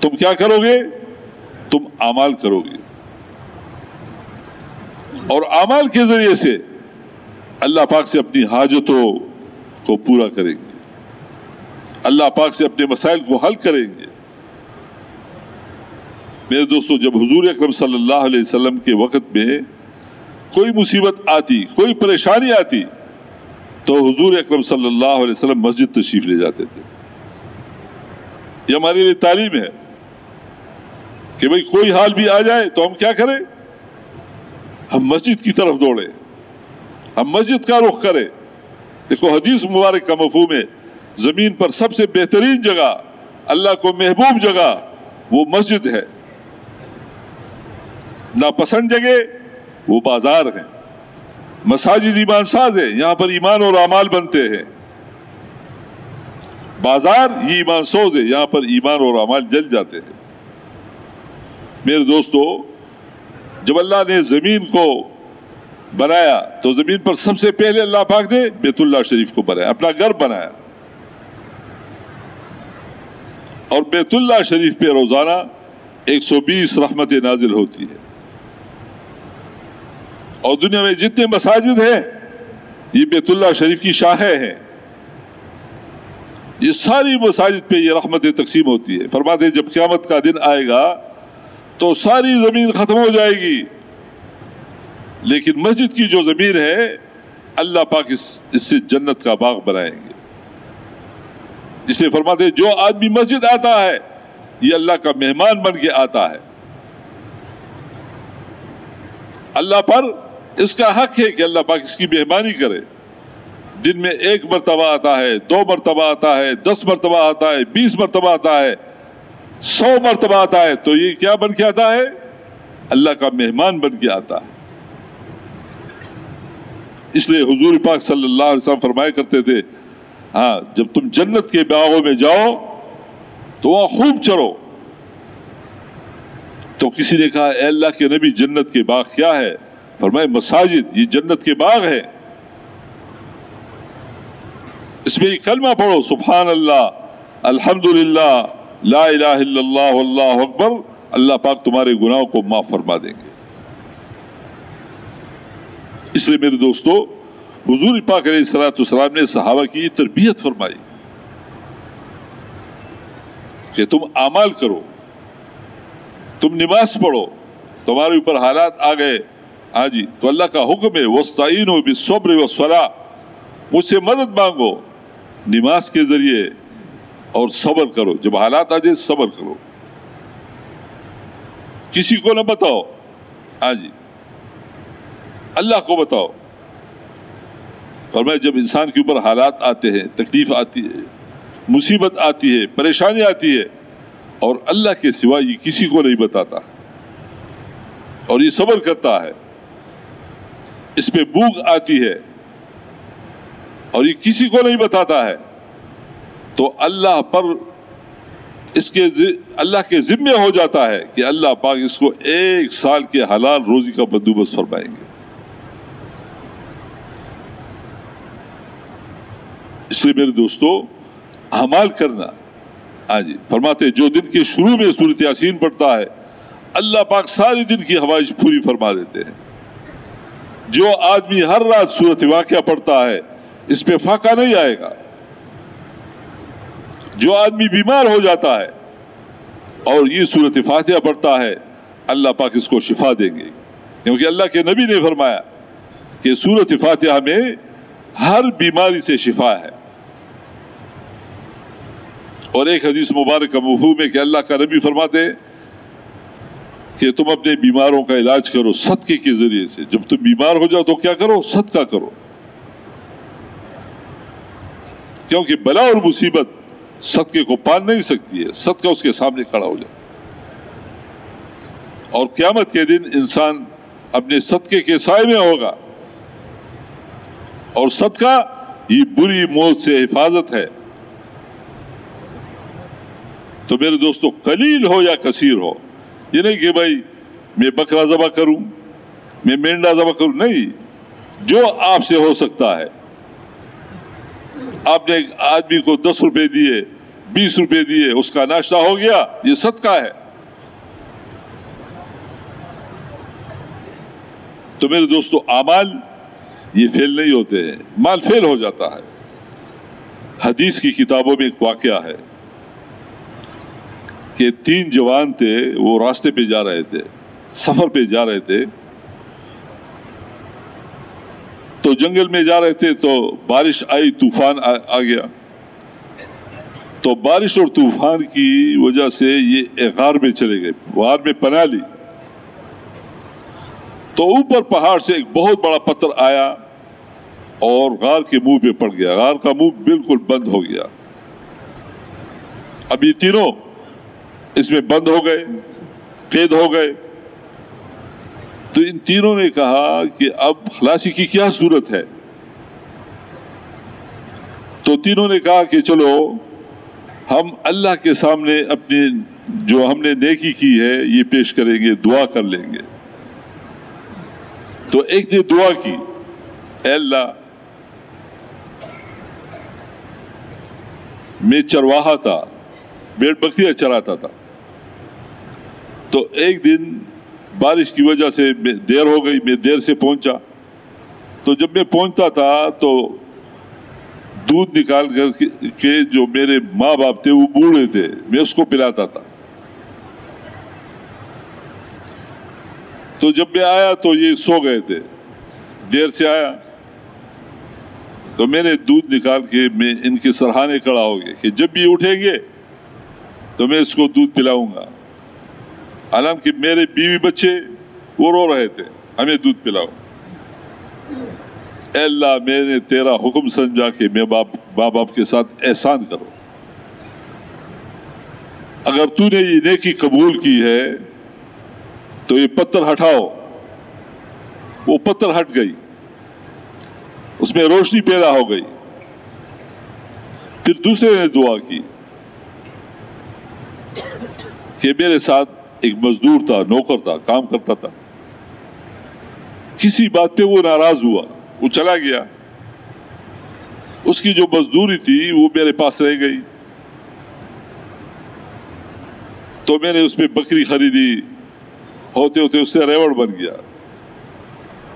تم کیا کرو گے؟ تم اعمال کرو گے، اور اعمال کے ذریعے سے اللہ پاک سے اپنی حاجتوں کو پورا کریں گے، اللہ پاک سے اپنے مسائل کو حل کریں گے۔ میرے دوستو، جب حضور اکرم صلی اللہ علیہ وسلم کے وقت میں کوئی مصیبت آتی، کوئی پریشانی آتی، تو حضور اکرم صلی اللہ علیہ وسلم مسجد تشریف لے جاتے تھے۔ یہ ہمارے لیے تعلیم ہے کہ بھئی کوئی حال بھی آ جائے تو ہم کیا کریں؟ ہم مسجد کی طرف دوڑیں، ہم مسجد کا رخ کریں۔ دیکھو حدیث مبارک کا مفہوم ہے، زمین پر سب سے بہترین جگہ، اللہ کو محبوب جگہ وہ مسجد ہے، ناپسند جگہ وہ بازار ہیں۔ مساجد ایمان ساز ہے، یہاں پر ایمان اور اعمال بنتے ہیں۔ بازار یہ ایمان سوز ہے، یہاں پر ایمان اور اعمال جل جاتے ہیں۔ میرے دوستو، جب اللہ نے زمین کو بنایا تو زمین پر سب سے پہلے اللہ پاک نے بیت اللہ شریف کو بنایا، اپنا گھر بنایا، اور بیت اللہ شریف پہ روزانہ 120 رحمتیں نازل ہوتی ہے۔ اور دنیا میں جتنے مساجد ہیں یہ بیت اللہ شریف کی شاخیں ہیں، یہ ساری مساجد پہ یہ رحمتیں تقسیم ہوتی ہے۔ فرماتے ہیں جب قیامت کا دن آئے گا تو ساری زمین ختم ہو جائے گی، لیکن مسجد کی جو زمین ہے اللہ پاک اس سے جنت کا باغ بنائیں گے۔ اس لیے فرماتے ہیں جو آدمی مسجد آتا ہے یہ اللہ کا مہمان بن کے آتا ہے۔ اللہ پر اس کا حق ہے کہ اللہ پاک اس کی مہربانی کرے. دن میں 1 مرتبہ آتا ہے، 2 مرتبہ آتا ہے، 10 مرتبہ آتا ہے، 20 مرتبہ آتا ہے، 100 مرتبہ آتا ہے، تو یہ کیا بن کے آتا ہے؟ اللہ کا مہمان بن کے آتا ہے. اس لیے حضور پاک صلی اللہ علیہ وسلم فرمایا کرتے تھے، ہاں جب تم جنت کے باغوں میں جاؤ تو وہاں خوب چرو. تو کسی نے کہا اے اللہ کے نبی جنت کے باغ کیا ہے؟ فرمائے مساجد، یہ جنت کے باغ ہے، اس میں کلمہ پڑھو سبحان اللہ، الحمدللہ، لا الہ الا اللہ واللہ اکبر، اللہ پاک تمہارے گناہوں کو معاف فرما دیں گے. اس لیے میرے دوستو، حضور پاک علیہ الصلوۃ والسلام نے صحابہ کی تربیت فرمائی کہ تم اعمال کرو، تم نماز پڑھو، تمہارے اوپر حالات آ گئے، ہاں جی، تو اللہ کا حکم ہے وَاسْتَعِینُوا بِالصَّبْرِ وَالصَّلَاةِ، مجھ سے مدد مانگو نماز کے ذریعے اور صبر کرو. جب حالات آ جائے صبر کرو، کسی کو نہ بتاؤ، ہاں جی، اللہ کو بتاؤ. فرمایا جب انسان کے اوپر حالات آتے ہیں، تکلیف آتی ہے، مصیبت آتی ہے، پریشانی آتی ہے، اور اللہ کے سوا یہ کسی کو نہیں بتاتا اور یہ صبر کرتا ہے، اس پہ بھوک آتی ہے اور یہ کسی کو نہیں بتاتا ہے، تو اللہ پر اللہ کے ذمے ہو جاتا ہے کہ اللہ پاک اس کو 1 سال کے حلال روزی کا بندوبست فرمائیں گے. اس لیے میرے دوستو اعمال کرنا، ہاں جی، فرماتے جو دن کے شروع میں سورۃ یاسین پڑھتا ہے اللہ پاک سارے دن کی خواہش پوری فرما دیتے ہیں. جو آدمی ہر رات سورۃ واقعہ پڑھتا ہے اس پہ فاقہ نہیں آئے گا. جو آدمی بیمار ہو جاتا ہے اور یہ سورۃ فاتحہ پڑھتا ہے اللہ پاک اس کو شفا دیں گے، کیونکہ اللہ کے نبی نے فرمایا کہ سورۃ فاتحہ میں ہر بیماری سے شفا ہے. اور ایک حدیث مبارک کا مفہوم ہے کہ اللہ کا نبی فرماتے ہیں کہ تم اپنے بیماروں کا علاج کرو صدقے کے ذریعے سے. جب تم بیمار ہو جاؤ تو کیا کرو؟ صدقہ کرو، کیونکہ بلا اور مصیبت صدقے کو پال نہیں سکتی ہے، صدقہ اس کے سامنے کھڑا ہو جائے. اور قیامت کے دن انسان اپنے صدقے کے سائے میں ہوگا، اور صدقہ یہ بری موت سے حفاظت ہے. تو میرے دوستو قلیل ہو یا کثیر ہو، یہ نہیں کہ بھائی میں بکرا ذبح کروں، میں مینڈا ذبح کروں، نہیں، جو آپ سے ہو سکتا ہے. آپ نے ایک آدمی کو 10 روپے دیے، 20 روپے دیے، اس کا ناشتہ ہو گیا، یہ صدقہ ہے. تو میرے دوستو اعمال یہ فیل نہیں ہوتے ہیں، مال فیل ہو جاتا ہے. حدیث کی کتابوں میں ایک واقعہ ہے کہ 3 جوان تھے، وہ راستے پہ جا رہے تھے، سفر پہ جا رہے تھے، تو جنگل میں جا رہے تھے تو بارش آئی، طوفان آ گیا. تو بارش اور طوفان کی وجہ سے یہ ایک غار میں چلے گئے، غار میں پناہ لی. تو اوپر پہاڑ سے ایک بہت بڑا پتھر آیا اور غار کے منہ پہ پڑ گیا، غار کا منہ بالکل بند ہو گیا. اب یہ تینوں اس میں بند ہو گئے، قید ہو گئے. تو ان تینوں نے کہا کہ اب خلاصی کی کیا صورت ہے؟ تو تینوں نے کہا کہ چلو ہم اللہ کے سامنے اپنی جو ہم نے نیکی کی ہے یہ پیش کریں گے، دعا کر لیں گے. تو ایک نے دعا کی، اے اللہ میں چرواہا تھا، بھیڑ بکریاں چراتا تھا، تو ایک دن بارش کی وجہ سے دیر ہو گئی، میں دیر سے پہنچا. تو جب میں پہنچتا تھا تو دودھ نکال کر کے جو میرے ماں باپ تھے وہ بوڑھے تھے، میں اس کو پلاتا تھا. تو جب میں آیا تو یہ سو گئے تھے، دیر سے آیا تو میں نے دودھ نکال کے میں ان کے سرہانے کھڑا ہو گیا کہ جب بھی اٹھیں گے تو میں اس کو دودھ پلاؤں گا. حالانکہ میرے بیوی بچے وہ رو رہے تھے. ہمیں دودھ پلاؤ. اے اللہ میں نے تیرا حکم سمجھا کہ میں ماں باپ کے ساتھ احسان کرو. اگر تو نے یہ نیکی قبول کی ہے تو یہ پتھر ہٹاؤ. وہ پتھر ہٹ گئی, اس میں روشنی پیدا ہو گئی. پھر دوسرے نے دعا کی کہ میرے ساتھ ایک مزدور تھا, نوکر تھا, کام کرتا تھا. کسی بات پہ وہ ناراض ہوا, وہ چلا گیا. اس کی جو مزدوری تھی وہ میرے پاس رہ گئی. تو میں نے اس میں بکری خریدی, ہوتے ہوتے اس سے ریوڑ بن گیا.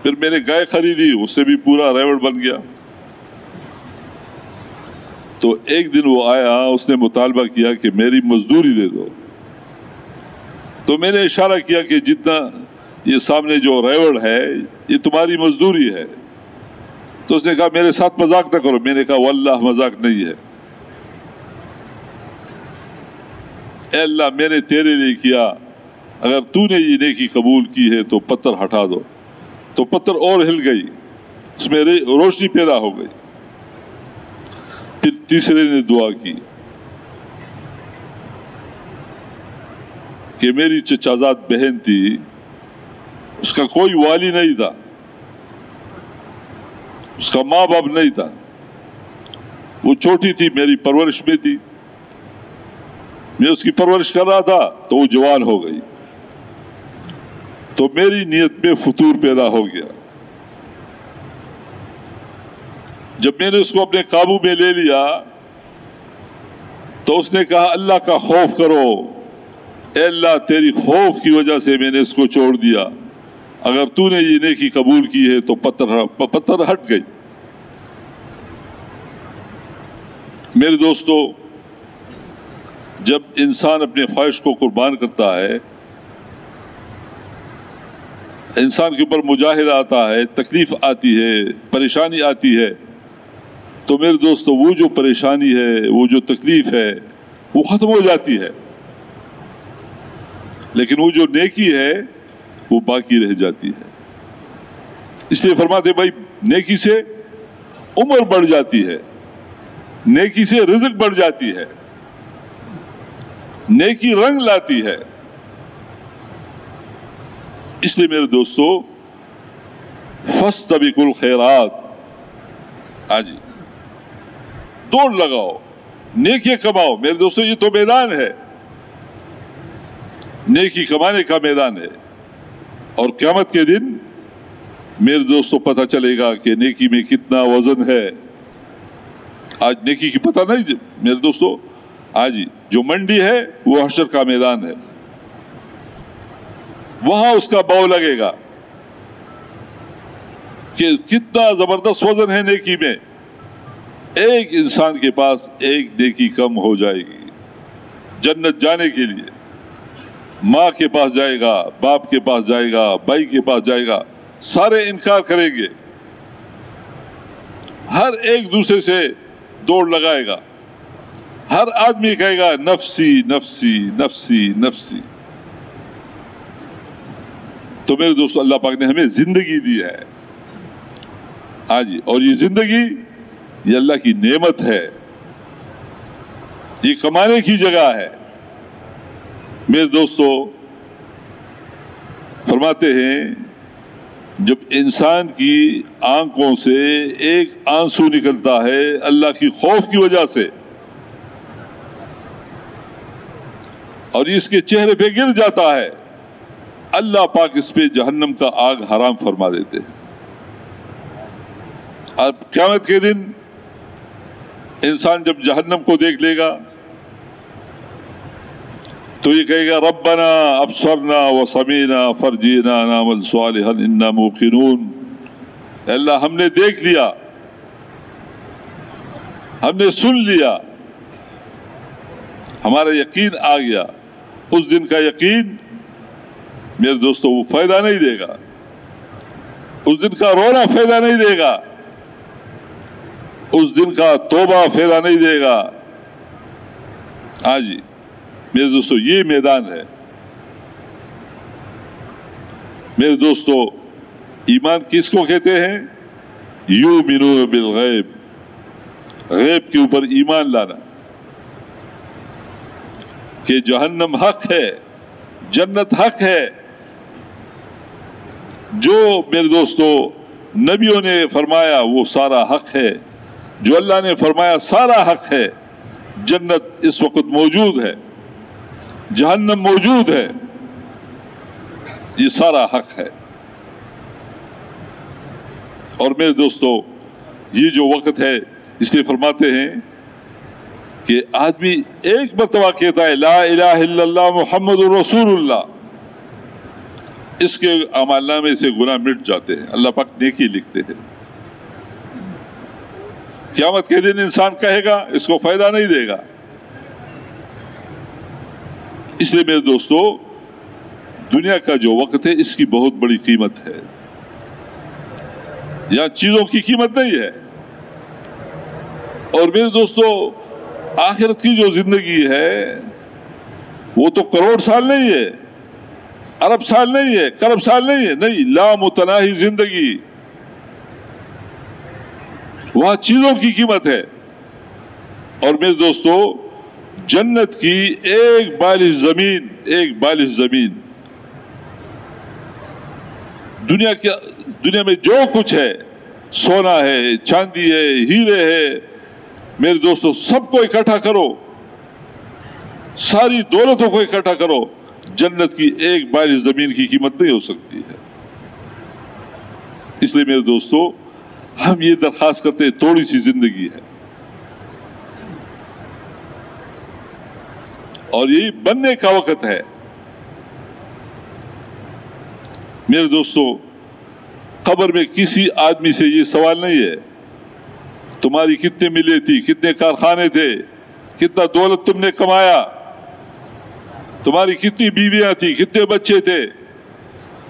پھر میں نے گائے خریدی, اس سے بھی پورا ریوڑ بن گیا. تو ایک دن وہ آیا, اس نے مطالبہ کیا کہ میری مزدوری دے دو. تو میں نے اشارہ کیا کہ جتنا یہ سامنے جو ریوڑ ہے یہ تمہاری مزدوری ہے. تو اس نے کہا میرے ساتھ مذاق نہ کرو. میں نے کہا واللہ مذاق نہیں ہے. اے اللہ میں نے تیرے لیے کیا, اگر تو نے یہ نیکی قبول کی ہے تو پتھر ہٹا دو. تو پتھر اور ہل گئی, اس میں روشنی پیدا ہو گئی. پھر تیسرے نے دعا کی کہ میری چچازاد بہن تھی, اس کا کوئی والی نہیں تھا, اس کا ماں باپ نہیں تھا, وہ چھوٹی تھی, میری پرورش میں تھی, میں اس کی پرورش کر رہا تھا تو وہ جوان ہو گئی. تو میری نیت میں فطور پیدا ہو گیا. جب میں نے اس کو اپنے قابو میں لے لیا تو اس نے کہا اللہ کا خوف کرو. اے اللہ تیری خوف کی وجہ سے میں نے اس کو چھوڑ دیا, اگر تو نے یہ نیکی قبول کی ہے تو پتھر ہٹ گئی. میرے دوستو, جب انسان اپنے خواہش کو قربان کرتا ہے, انسان کے اوپر مجاہدہ آتا ہے, تکلیف آتی ہے, پریشانی آتی ہے, تو میرے دوستو وہ جو پریشانی ہے, وہ جو تکلیف ہے وہ ختم ہو جاتی ہے. لیکن وہ جو نیکی ہے وہ باقی رہ جاتی ہے. اس لیے فرماتے بھائی نیکی سے عمر بڑھ جاتی ہے, نیکی سے رزق بڑھ جاتی ہے, نیکی رنگ لاتی ہے. اس لیے میرے دوستو فاستبقوا الخیرات, آجی دوڑ لگاؤ, نیکی کماؤ. میرے دوستو یہ تو میدان ہے, نیکی کمانے کا میدان ہے. اور قیامت کے دن میرے دوستو پتہ چلے گا کہ نیکی میں کتنا وزن ہے. آج نیکی کی پتہ نہیں میرے دوستو. آج جو منڈی ہے وہ حشر کا میدان ہے, وہاں اس کا باؤ لگے گا کہ کتنا زبردست وزن ہے نیکی میں. ایک انسان کے پاس ایک نیکی کم ہو جائے گی. جنت جانے کے لیے ماں کے پاس جائے گا, باپ کے پاس جائے گا, بھائی کے پاس جائے گا, سارے انکار کریں گے. ہر ایک دوسرے سے دوڑ لگائے گا. ہر آدمی کہے گا نفسی نفسی نفسی نفسی. تو میرے دوستو اللہ پاک نے ہمیں زندگی دی ہے اور یہ زندگی یہ اللہ کی نعمت ہے, یہ کمانے کی جگہ ہے. میرے دوستو فرماتے ہیں جب انسان کی آنکھوں سے ایک آنسو نکلتا ہے اللہ کی خوف کی وجہ سے اور اس کے چہرے پہ گر جاتا ہے, اللہ پاک اس پہ جہنم کا آگ حرام فرما دیتے ہیں. اب قیامت کے دن انسان جب جہنم کو دیکھ لے گا تو یہ کہے گا ربنا ابصرنا وسمعنا فرجعنا نعمل صالحا انا موقنون. اے اللہ ہم نے دیکھ لیا, ہم نے سن لیا, ہمارا یقین آ گیا. اس دن کا یقین میرے دوستو وہ فائدہ نہیں دے گا, اس دن کا رونا فائدہ نہیں دے گا, اس دن کا توبہ فائدہ نہیں دے گا. ہاں جی میرے دوستو یہ میدان ہے. میرے دوستو ایمان کس کو کہتے ہیں؟ یؤمنون بالغیب، غیب کے اوپر ایمان لانا کہ جہنم حق ہے، جنت حق ہے. جو میرے دوستو نبیوں نے فرمایا وہ سارا حق ہے، جو اللہ نے فرمایا سارا حق ہے. جنت اس وقت موجود ہے، جہنم موجود ہے، یہ سارا حق ہے. اور میرے دوستو یہ جو وقت ہے، اس لیے فرماتے ہیں کہ آدمی ایک مرتبہ کہتا ہے لا الہ الا اللہ محمد رسول اللہ، اس کے اعمال نامے سے گناہ مٹ جاتے ہیں، اللہ پاک نیکی لکھتے ہیں. قیامت کے دن انسان کہے گا، اس کو فائدہ نہیں دے گا. اس لیے میرے دوستو دنیا کا جو وقت ہے اس کی بہت بڑی قیمت ہے. یہاں چیزوں کی قیمت نہیں ہے. اور میرے دوستو آخرت کی جو زندگی ہے وہ تو کروڑ سال نہیں ہے، ارب سال نہیں ہے، کرب سال نہیں ہے، نہیں، لا متناہی زندگی. وہاں چیزوں کی قیمت ہے. اور میرے دوستو جنت کی ایک بالش زمین دنیا میں جو کچھ ہے، سونا ہے، چاندی ہے، ہیرے ہے، میرے دوستو سب کو اکٹھا کرو، ساری دولتوں کو اکٹھا کرو، جنت کی ایک بالش زمین کی قیمت نہیں ہو سکتی ہے. اس لیے میرے دوستو ہم یہ درخواست کرتے ہیں، تھوڑی سی زندگی ہے اور یہی بننے کا وقت ہے. میرے دوستو قبر میں کسی آدمی سے یہ سوال نہیں ہے تمہاری کتنے ملیں تھی، کتنے کارخانے تھے، کتنا دولت تم نے کمایا، تمہاری کتنی بیویاں تھی، کتنے بچے تھے،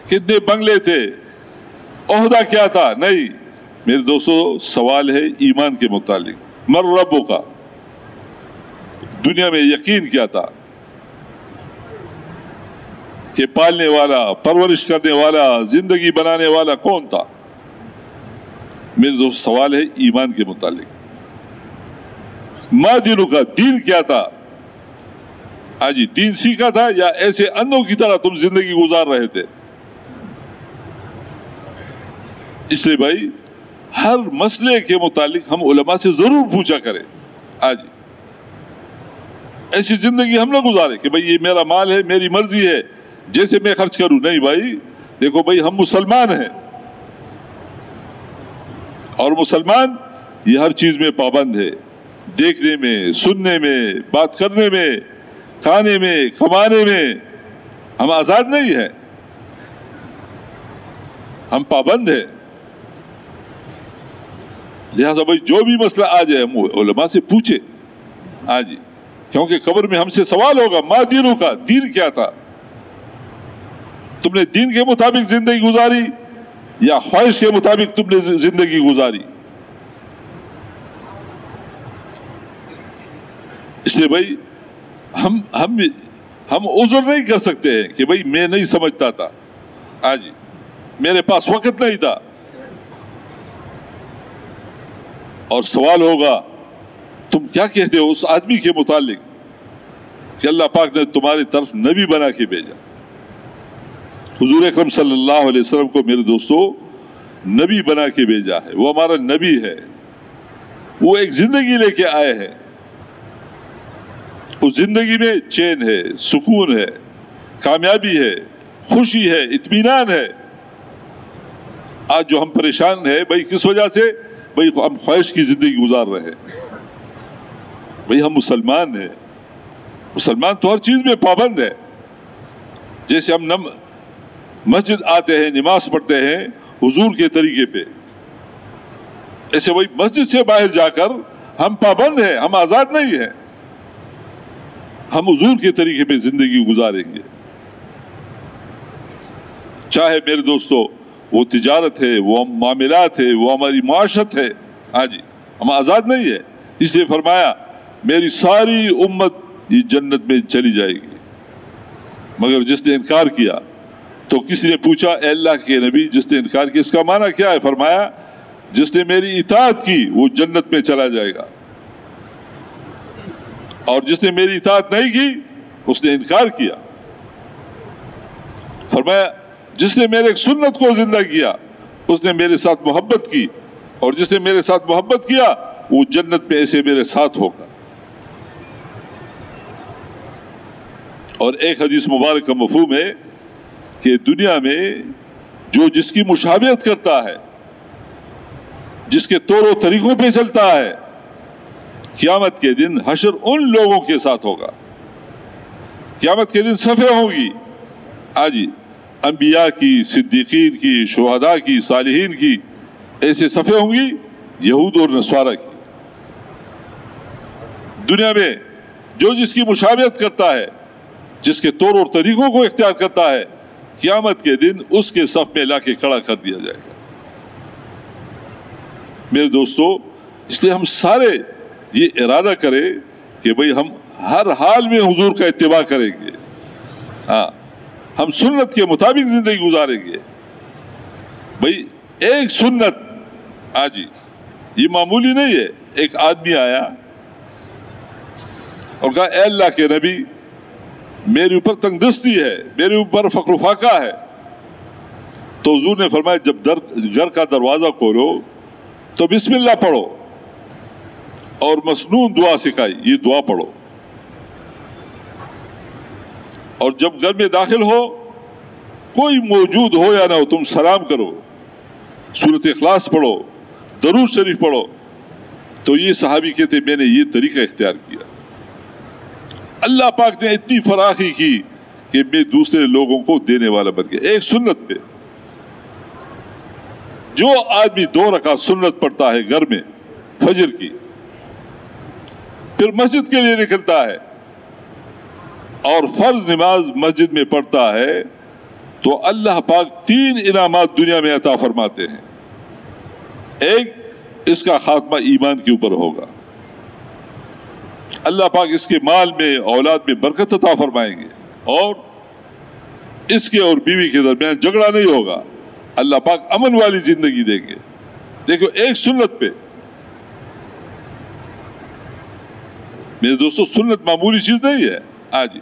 کتنے بنگلے تھے، عہدہ کیا تھا. نہیں میرے دوستو سوال ہے ایمان کے متعلق. من ربو کا، دنیا میں یقین کیا تھا کہ پالنے والا، پرورش کرنے والا، زندگی بنانے والا کون تھا؟ میرے دوست سوال ہے ایمان کے متعلق. ما دینوں کا، دین کیا تھا؟ آج دین سیکھا تھا یا ایسے اندھوں کی طرح تم زندگی گزار رہے تھے؟ اس لیے بھائی ہر مسئلے کے متعلق ہم علماء سے ضرور پوچھا کریں. آج ایسی زندگی ہم نہ گزارے کہ بھائی یہ میرا مال ہے، میری مرضی ہے، جیسے میں خرچ کروں. نہیں بھائی، دیکھو بھائی ہم مسلمان ہیں اور مسلمان یہ ہر چیز میں پابند ہے، دیکھنے میں، سننے میں، بات کرنے میں، کھانے میں، کمانے میں. ہم آزاد نہیں ہیں، ہم پابند ہیں. لہٰذا بھائی جو بھی مسئلہ آ جائے ہم علماء سے پوچھے. آج کیونکہ قبر میں ہم سے سوال ہوگا ما دینوں کا، دین کیا تھا؟ تم نے دین کے مطابق زندگی گزاری یا خواہش کے مطابق تم نے زندگی گزاری؟ اس لیے بھائی ہم عذر نہیں کر سکتے ہیں کہ بھائی میں نہیں سمجھتا تھا، آج میرے پاس وقت نہیں تھا. اور سوال ہوگا تم کیا کہتے ہو اس آدمی کے متعلق کہ اللہ پاک نے تمہاری طرف نبی بنا کے بھیجا. حضور اکرم صلی اللہ علیہ وسلم کو میرے دوستو نبی بنا کے بھیجا ہے، وہ ہمارا نبی ہے. وہ ایک زندگی لے کے آئے ہیں، اس زندگی میں چین ہے، سکون ہے، کامیابی ہے، خوشی ہے، اطمینان ہے. آج جو ہم پریشان ہیں بھائی کس وجہ سے؟ بھائی ہم خواہش کی زندگی گزار رہے ہیں. بھائی ہم مسلمان ہیں، مسلمان تو ہر چیز میں پابند ہے. جیسے ہم مسجد آتے ہیں، نماز پڑھتے ہیں حضور کے طریقے پہ، ایسے وہی مسجد سے باہر جا کر ہم پابند ہیں، ہم آزاد نہیں ہیں. ہم حضور کے طریقے پہ زندگی گزاریں گے. چاہے میرے دوستو وہ تجارت ہے، وہ معاملات ہے، وہ ہماری معاشرت ہے. آج ہم آزاد نہیں ہے. اس لیے فرمایا میری ساری امت یہ جنت میں چلی جائے گی مگر جس نے انکار کیا تو کسی نے پوچھا اے اللہ کے نبی جس نے انکار کیا اس کا معنی کیا ہے؟ فرمایا جس نے میری اطاعت کی وہ جنت میں چلا جائے گا، اور جس نے میری اطاعت نہیں کی اس نے انکار کیا۔ فرمایا جس نے میرے سنت کو زندہ کیا اس نے میرے ساتھ محبت کی، اور جس نے میرے ساتھ محبت کیا وہ جنت میں ایسے میرے ساتھ ہوگا۔ اور ایک حدیث مبارک کا مفہوم ہے کہ دنیا میں جو جس کی مشابہت کرتا ہے، جس کے طور و طریقوں پہ چلتا ہے، قیامت کے دن حشر ان لوگوں کے ساتھ ہوگا۔ قیامت کے دن صفیں ہوں گی، آجی انبیاء کی، صدیقین کی، شہداء کی، صالحین کی، ایسے صفیں ہوں گی یہود اور نصارہ کی۔ دنیا میں جو جس کی مشابہت کرتا ہے، جس کے طور اور طریقوں کو اختیار کرتا ہے، قیامت کے دن اس کے صف میں لا کے کھڑا کر دیا جائے گا۔ میرے دوستو، اس لیے ہم سارے یہ ارادہ کریں کہ بھئی ہم ہر حال میں حضور کا اتباع کریں گے، ہاں ہم سنت کے مطابق زندگی گزاریں گے۔ بھئی ایک سنت آجی یہ معمولی نہیں ہے۔ ایک آدمی آیا اور کہا اے اللہ کے نبی میرے اوپر تنگ دستی ہے، میرے اوپر فقر و فاقہ ہے۔ تو حضور نے فرمایا جب گھر کا دروازہ کھولو تو بسم اللہ پڑھو، اور مسنون دعا سکھائی، یہ دعا پڑھو، اور جب گھر میں داخل ہو کوئی موجود ہو یا نہ ہو تم سلام کرو، سورۃ اخلاص پڑھو، درود شریف پڑھو۔ تو یہ صحابی کہتے میں نے یہ طریقہ اختیار کیا۔ اللہ پاک نے اتنی فراخی کی کہ میں دوسرے لوگوں کو دینے والا بن گیا ایک سنت پہ۔ جو آدمی 2 رکعت سنت پڑھتا ہے گھر میں فجر کی، پھر مسجد کے لیے نکلتا ہے اور فرض نماز مسجد میں پڑھتا ہے، تو اللہ پاک 3 انعامات دنیا میں عطا فرماتے ہیں۔ ایک، اس کا خاتمہ ایمان کے اوپر ہوگا، اللہ پاک اس کے مال میں اولاد میں برکت عطا فرمائیں گے، اور اس کے اور بیوی کے درمیان جھگڑا نہیں ہوگا، اللہ پاک امن والی زندگی دیں گے۔ دیکھو ایک سنت پہ، میرے دوستو سنت معمولی چیز نہیں ہے آج۔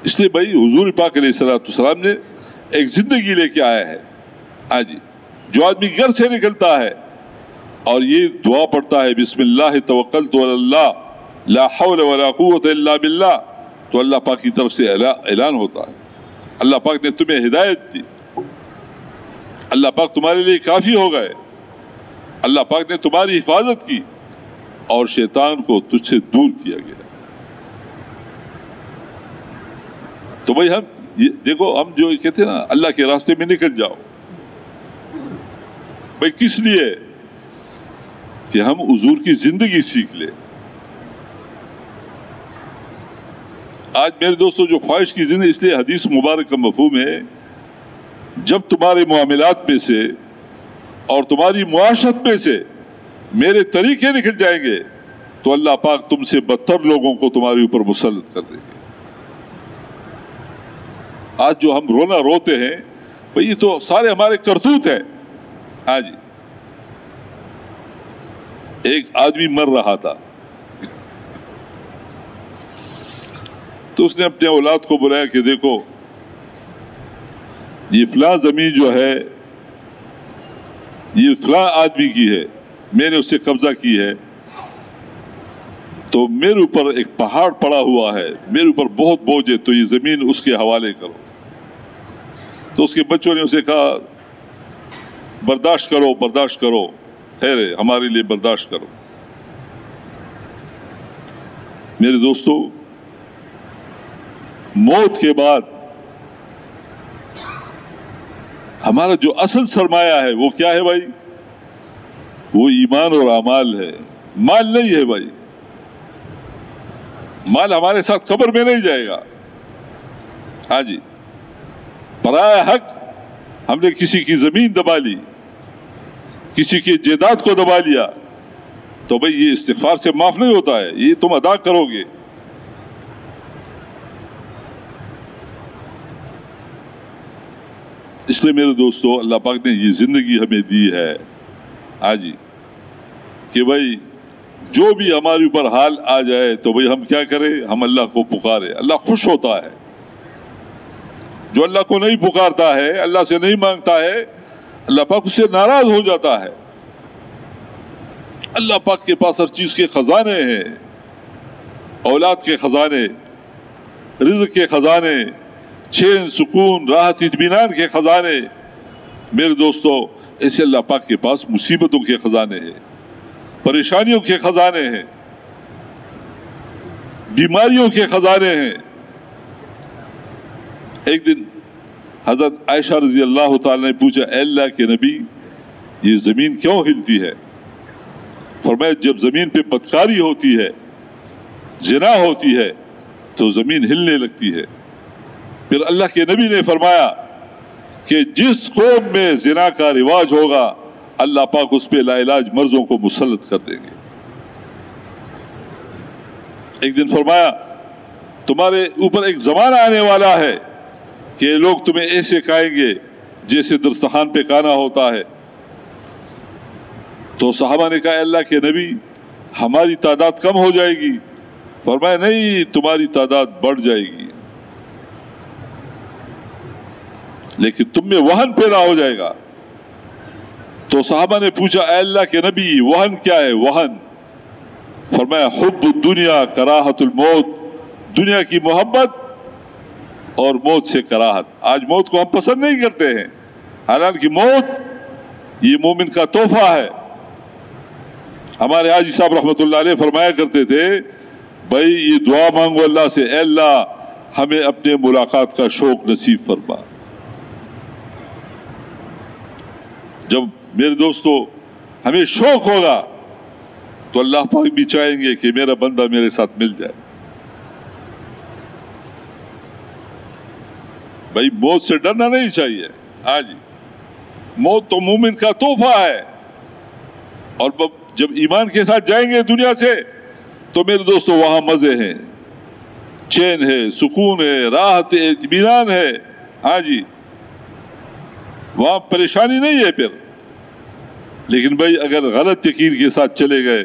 اس لیے بھائی حضور پاک علیہ السلام نے ایک زندگی لے کے آیا ہے آج۔ جو آدمی گھر سے نکلتا ہے اور یہ دعا پڑھتا ہے بسم اللہ توکلت علی اللہ لا حول ولا قوت الا باللہ، تو اللہ پاک کی طرف سے اعلان ہوتا ہے اللہ پاک نے تمہیں ہدایت دی، اللہ پاک تمہارے لیے کافی ہو گئے، اللہ پاک نے تمہاری حفاظت کی، اور شیطان کو تجھ سے دور کیا گیا۔ تو بھائی ہم دیکھو، ہم جو کہتے ہیں نا اللہ کے راستے میں نکل جاؤ، بھائی کس لیے؟ کہ ہم حضور کی زندگی سیکھ لیں۔ آج میرے دوستو جو خواہش کی زندگی، اس لیے حدیث مبارک کا مفہوم ہے جب تمہارے معاملات میں سے اور تمہاری معاشرت میں سے میرے طریقے نکل جائیں گے تو اللہ پاک تم سے بدتر لوگوں کو تمہارے اوپر مسلط کر دیں گے۔ آج جو ہم رونا روتے ہیں بھئی یہ تو سارے ہمارے کرتوت ہیں۔ آج ایک آدمی مر رہا تھا تو اس نے اپنے اولاد کو بلایا کہ دیکھو یہ فلاں زمین جو ہے یہ فلاں آدمی کی ہے، میں نے اس سے قبضہ کی ہے، تو میرے اوپر ایک پہاڑ پڑا ہوا ہے، میرے اوپر بہت بوجھ ہے، تو یہ زمین اس کے حوالے کرو۔ تو اس کے بچوں نے اسے کہا برداشت کرو برداشت کرو، خیر ہے ہمارے لیے برداشت کرو۔ میرے دوستو موت کے بعد ہمارا جو اصل سرمایہ ہے وہ کیا ہے بھائی؟ وہ ایمان اور اعمال ہے، مال نہیں ہے بھائی۔ مال ہمارے ساتھ قبر میں نہیں جائے گا۔ ہاں جی، پرایا حق، ہم نے کسی کی زمین دبا لی، کسی کی جائیداد کو دبا لیا، تو بھائی یہ استغفار سے معاف نہیں ہوتا ہے، یہ تم ادا کرو گے۔ اس لیے میرے دوستو اللہ پاک نے یہ زندگی ہمیں دی ہے جی کہ بھائی جو بھی ہمارے اوپر حال آ جائے تو بھائی ہم کیا کریں، ہم اللہ کو پکارے. اللہ خوش ہوتا ہے. جو اللہ کو نہیں پکارتا ہے، اللہ سے نہیں مانگتا ہے، اللہ پاک اس سے ناراض ہو جاتا ہے. اللہ پاک کے پاس ہر چیز کے خزانے ہیں، اولاد کے خزانے، رزق کے خزانے، چین سکون راحت اطمینان کے خزانے. میرے دوستو ایسے اللہ پاک کے پاس مصیبتوں کے خزانے ہیں، پریشانیوں کے خزانے ہیں، بیماریوں کے خزانے ہیں. ایک دن حضرت عائشہ رضی اللہ تعالی نے پوچھا، اے اللہ کے نبی یہ زمین کیوں ہلتی ہے؟ فرمایا جب زمین پہ بدکاری ہوتی ہے، زنا ہوتی ہے تو زمین ہلنے لگتی ہے. پھر اللہ کے نبی نے فرمایا کہ جس قوم میں زنا کا رواج ہوگا اللہ پاک اس پہ لا علاج مرضوں کو مسلط کر دیں گے. ایک دن فرمایا تمہارے اوپر ایک زمانہ آنے والا ہے کہ لوگ تمہیں ایسے کھائیں گے جیسے دسترخوان پہ کھانا ہوتا ہے. تو صحابہ نے کہا اے اللہ کے نبی ہماری تعداد کم ہو جائے گی؟ فرمایا نہیں، تمہاری تعداد بڑھ جائے گی، لیکن تم میں وہن پیدا ہو جائے گا. تو صحابہ نے پوچھا اے اللہ کے نبی وہن کیا ہے؟ وہن فرمایا حب الدنیا کراہت الموت، دنیا کی محبت اور موت سے کراہت. آج موت کو ہم پسند نہیں کرتے ہیں، حالانکہ موت یہ مومن کا تحفہ ہے. ہمارے حاجی صاحب رحمۃ اللہ علیہ فرمایا کرتے تھے بھائی یہ دعا مانگو اللہ سے، اے اللہ ہمیں اپنے ملاقات کا شوق نصیب فرما. جب میرے دوستو ہمیں شوق ہوگا تو اللہ پاک بھی چاہیں گے کہ میرا بندہ میرے ساتھ مل جائے. بھائی موت سے ڈرنا نہیں چاہیے. جی موت تو مومن کا تحفہ ہے، اور جب ایمان کے ساتھ جائیں گے دنیا سے تو میرے دوستو وہاں مزے ہیں، چین ہے، سکون ہے، راحت ہے، اطمینان ہے. جی وہاں پریشانی نہیں ہے. پھر لیکن بھائی اگر غلط یقین کے ساتھ چلے گئے،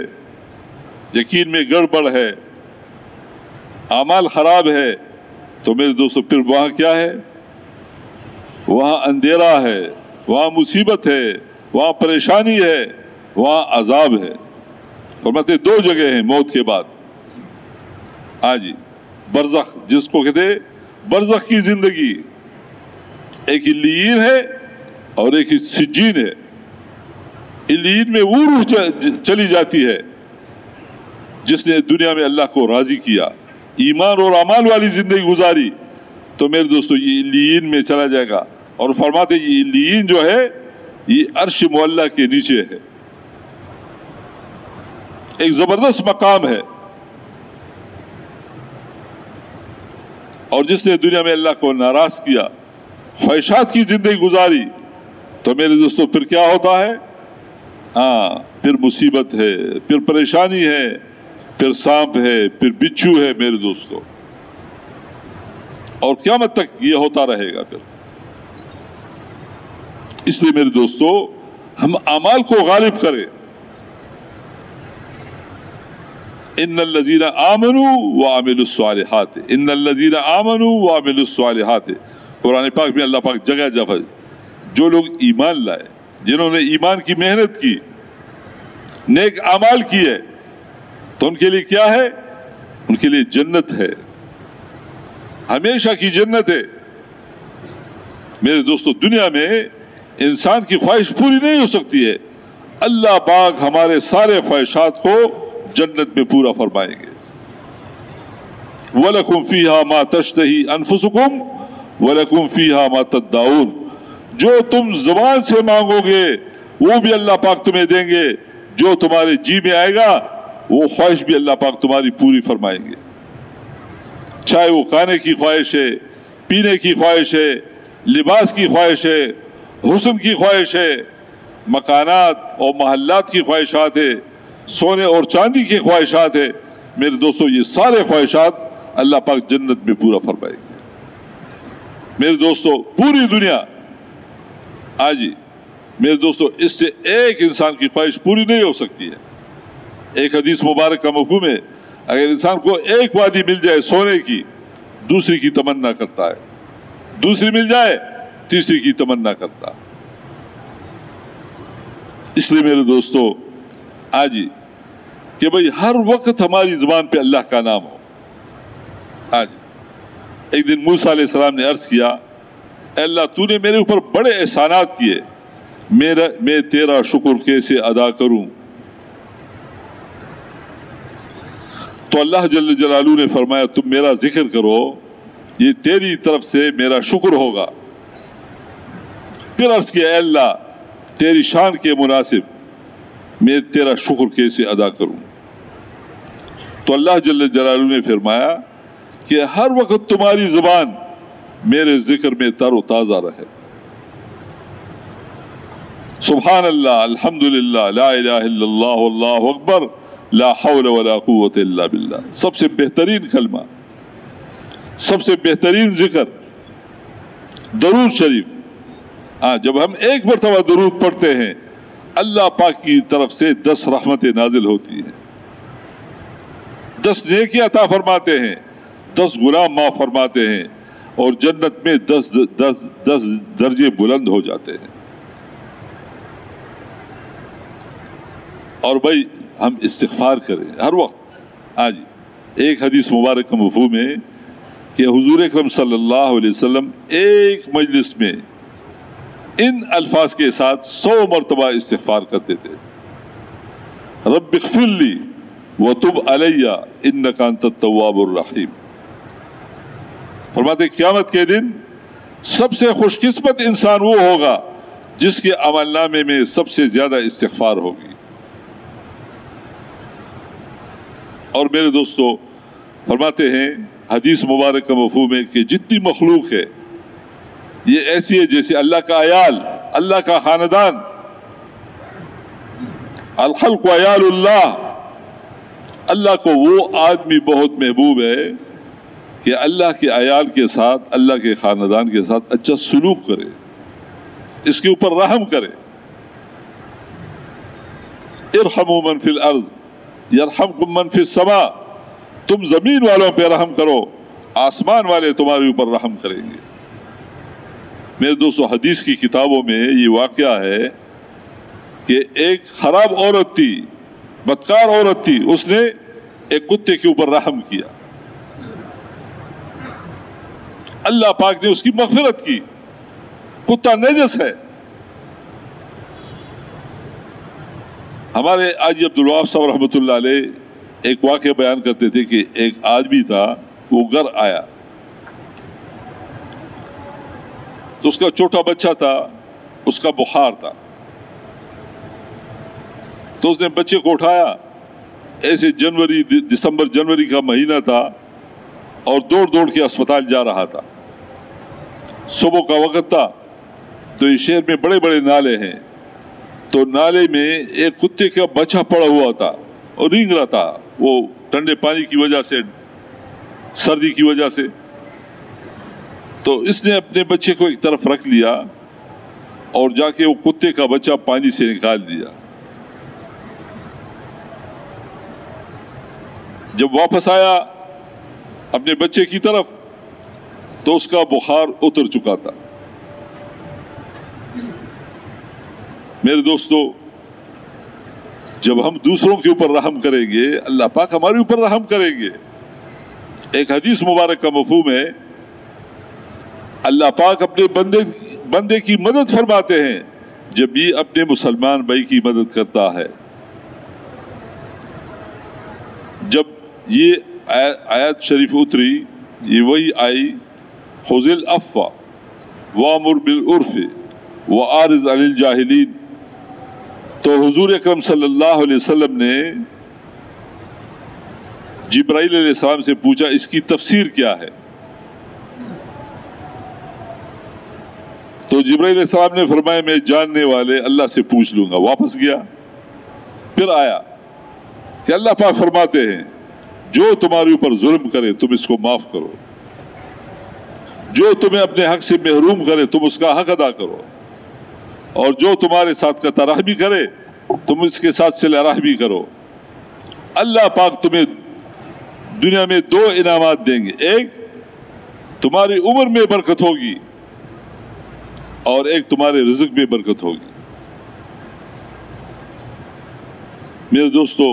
یقین میں گڑبڑ ہے، اعمال خراب ہے، تو میرے دوستو پھر وہاں کیا ہے؟ وہاں اندھیرا ہے، وہاں مصیبت ہے، وہاں پریشانی ہے، وہاں عذاب ہے. فرماتے دو جگہ ہیں موت کے بعد. جی برزخ، جس کو کہتے برزخ کی زندگی، ایک علیین ہے اور ایک سجین ہے. علیین میں وہ روح چلی جاتی ہے جس نے دنیا میں اللہ کو راضی کیا، ایمان اور اعمال والی زندگی گزاری، تو میرے دوستو یہ علیین میں چلا جائے گا. اور فرماتے یہ علیین جو ہے یہ عرش معلیٰ کے نیچے ہے، ایک زبردست مقام ہے. اور جس نے دنیا میں اللہ کو ناراض کیا، خواہشات کی زندگی گزاری، تو میرے دوستو پھر کیا ہوتا ہے؟ پھر مصیبت ہے، پھر پریشانی ہے، پھر سانپ ہے، پھر بچھو ہے میرے دوستو، اور قیامت تک یہ ہوتا رہے گا. پھر اس لیے میرے دوستو ہم اعمال کو غالب کریں. ان الذین آمنوا وعملوا الصالحات، ان الذین آمنوا وعملوا الصالحات. قرآن پاک میں اللہ پاک جگہ جگہ جو لوگ ایمان لائے، جنہوں نے ایمان کی محنت کی، نیک اعمال کیے، تو ان کے لیے کیا ہے؟ ان کے لیے جنت ہے، ہمیشہ کی جنت ہے. میرے دوستو دنیا میں انسان کی خواہش پوری نہیں ہو سکتی ہے، اللہ پاک ہمارے سارے خواہشات کو جنت میں پورا فرمائیں گے. وَلَكُمْ فِيهَا مَا تَشْتَهِي أَنفُسُكُمْ وَلَكُمْ فِيهَا مَا تَدَّعُونَ. جو تم زبان سے مانگو گے وہ بھی اللہ پاک تمہیں دیں گے، جو تمہارے جی میں آئے گا وہ خواہش بھی اللہ پاک تمہاری پوری فرمائیں گے. چاہے وہ کھانے کی خواہش ہے، پینے کی خواہش ہے، لباس کی خواہش ہے، حسن کی خواہش ہے، مکانات اور محلات کی خواہشات ہے، سونے اور چاندی کی خواہشات ہے. میرے دوستو یہ سارے خواہشات اللہ پاک جنت میں پورا فرمائے گے. میرے دوستو پوری دنیا جی میرے دوستو، اس سے ایک انسان کی خواہش پوری نہیں ہو سکتی ہے۔ ایک حدیث مبارک کا مفہوم ہے، اگر انسان کو ایک وادی مل جائے سونے کی، دوسری کی تمنا کرتا ہے، دوسری مل جائے تیسری کی تمنا کرتا ہے۔ اس لیے میرے دوستو جی کہ بھئی ہر وقت ہماری زبان پہ اللہ کا نام ہو۔ جی ایک دن موسیٰ علیہ السلام نے عرض کیا، اے اللہ تو نے میرے اوپر بڑے احسانات کیے، میں تیرا شکر کیسے ادا کروں؟ تو اللہ جل جلالہ نے فرمایا تم میرا ذکر کرو، یہ تیری طرف سے میرا شکر ہوگا۔ پھر عرض کیا اے اللہ تیری شان کے مناسب میں تیرا شکر کیسے ادا کروں؟ تو اللہ جل جلالہ نے فرمایا کہ ہر وقت تمہاری زبان میرے ذکر میں تر و تازہ رہے۔ سبحان اللہ، الحمدللہ، لا الہ الا اللہ، واللہ اکبر، لا حول ولا قوت الا باللہ۔ سب سے بہترین کلمہ، سب سے بہترین ذکر درود شریف۔ جب ہم ایک مرتبہ درود پڑھتے ہیں، اللہ پاک کی طرف سے 10 رحمتیں نازل ہوتی ہیں، 10 نیکی عطا فرماتے ہیں، 10 گناہ معاف فرماتے ہیں، اور جنت میں 10 درجے بلند ہو جاتے ہیں۔ اور بھائی ہم استغفار کریں ہر وقت۔ جی ایک حدیث مبارک کا مفہوم ہے کہ حضور اکرم صلی اللہ علیہ وسلم ایک مجلس میں ان الفاظ کے ساتھ 100 مرتبہ استغفار کرتے تھے، رب اغفر لی وتب علی انک انت التواب الرحیم۔ فرماتے قیامت کے دن سب سے خوش قسمت انسان وہ ہوگا جس کے عمل نامے میں سب سے زیادہ استغفار ہوگی۔ اور میرے دوستو فرماتے ہیں حدیث مبارک کا مفہوم ہے کہ جتنی مخلوق ہے یہ ایسی ہے جیسے اللہ کا عیال، اللہ کا خاندان، الخلق عیال اللہ۔ اللہ کو وہ آدمی بہت محبوب ہے کہ اللہ کے عیال کے ساتھ، اللہ کے خاندان کے ساتھ اچھا سلوک کرے، اس کے اوپر رحم کرے۔ ارحموا من فی الارض یرحمکم من فی السماء، تم زمین والوں پہ رحم کرو، آسمان والے تمہارے اوپر رحم کریں گے۔ میرے دوستو حدیث کی کتابوں میں یہ واقعہ ہے کہ ایک خراب عورت تھی، بدکار عورت تھی، اس نے ایک کتے کے اوپر رحم کیا، اللہ پاک نے اس کی مغفرت کی۔ کتا نجس ہے۔ ہمارے آجی عبدالوہاب صاحب رحمۃ اللہ علیہ ایک واقعہ بیان کرتے تھے کہ ایک آدمی تھا، وہ گھر آیا تو اس کا چھوٹا بچہ تھا، اس کا بخار تھا، تو اس نے بچے کو اٹھایا، ایسے دسمبر جنوری کا مہینہ تھا، اور دوڑ دوڑ کے اسپتال جا رہا تھا۔ صبح کا وقت تھا، تو اس شہر میں بڑے بڑے نالے ہیں، تو نالے میں ایک کتے کا بچہ پڑا ہوا تھا اور رینگ رہا تھا، وہ ٹھنڈے پانی کی وجہ سے، سردی کی وجہ سے۔ تو اس نے اپنے بچے کو ایک طرف رکھ لیا اور جا کے وہ کتے کا بچہ پانی سے نکال دیا۔ جب واپس آیا اپنے بچے کی طرف تو اس کا بخار اتر چکا تھا۔ میرے دوستو جب ہم دوسروں کے اوپر رحم کریں گے، اللہ پاک ہمارے اوپر رحم کریں گے۔ ایک حدیث مبارک کا مفہوم ہے، اللہ پاک اپنے بندے کی مدد فرماتے ہیں جب یہ اپنے مسلمان بھائی کی مدد کرتا ہے۔ جب یہ آیت شریف اتری، یہ وہی آئی، خذ العفو وامر بالعرف واعرض عن الجاہلین، تو حضور اکرم صلی اللہ علیہ وسلم نے جبرائیل علیہ السلام سے پوچھا اس کی تفسیر کیا ہے؟ تو جبرائیل علیہ السلام نے فرمایا میں جاننے والے اللہ سے پوچھ لوں گا۔ واپس گیا، پھر آیا کہ اللہ پاک فرماتے ہیں جو تمہارے اوپر ظلم کرے تم اس کو معاف کرو، جو تمہیں اپنے حق سے محروم کرے تم اس کا حق ادا کرو۔ اور جو تمہارے ساتھ قطع رحمی کرے تم اس کے ساتھ صلہ رحمی کرو۔ اللہ پاک تمہیں دنیا میں 2 انعامات دیں گے، ایک تمہاری عمر میں برکت ہوگی اور ایک تمہارے رزق میں برکت ہوگی۔ میرے دوستو،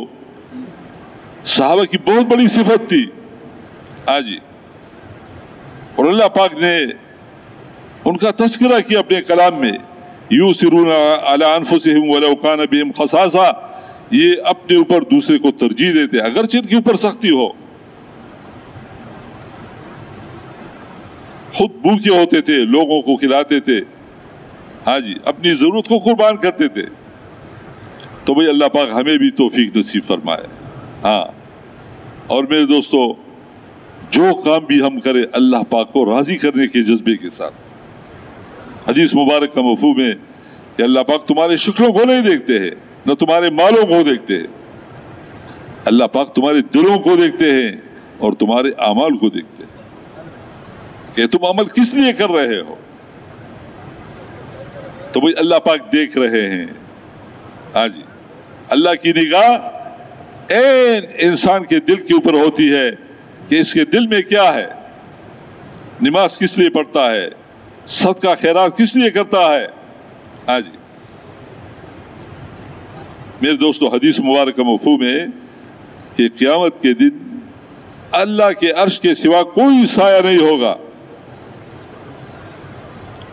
صحابہ کی بہت بڑی صفت تھی جی، اور اللہ پاک نے ان کا تذکرہ کیا اپنے کلام میں، یوسرون علی انفسہم ولو کان بہم خصاصہ، یہ اپنے اوپر دوسرے کو ترجیح دیتے اگرچہ ان کے اوپر سختی ہو۔ خود بھوکے ہوتے تھے، لوگوں کو کھلاتے تھے، جی اپنی ضرورت کو قربان کرتے تھے۔ تو بھئی اللہ پاک ہمیں بھی توفیق نصیب فرمائے۔ اور میرے دوستو، جو کام بھی ہم کریں اللہ پاک کو راضی کرنے کے جذبے کے ساتھ۔ حدیث مبارک کا مفہوم ہے کہ اللہ پاک تمہارے شکلوں کو نہیں دیکھتے ہیں، نہ تمہارے مالوں کو دیکھتے ہیں، اللہ پاک تمہارے دلوں کو دیکھتے ہیں اور تمہارے اعمال کو دیکھتے ہیں کہ تم عمل کس لیے کر رہے ہو۔ تو بھئی اللہ پاک دیکھ رہے ہیں۔ جی اللہ کی نگاہ انسان کے دل کے اوپر ہوتی ہے کہ اس کے دل میں کیا ہے، نماز کس لیے پڑھتا ہے، صدقہ خیرات کس لیے کرتا ہے۔ جی میرے دوستو، حدیث مبارک کا مفہوم ہے کہ قیامت کے دن اللہ کے عرش کے سوا کوئی سایہ نہیں ہوگا،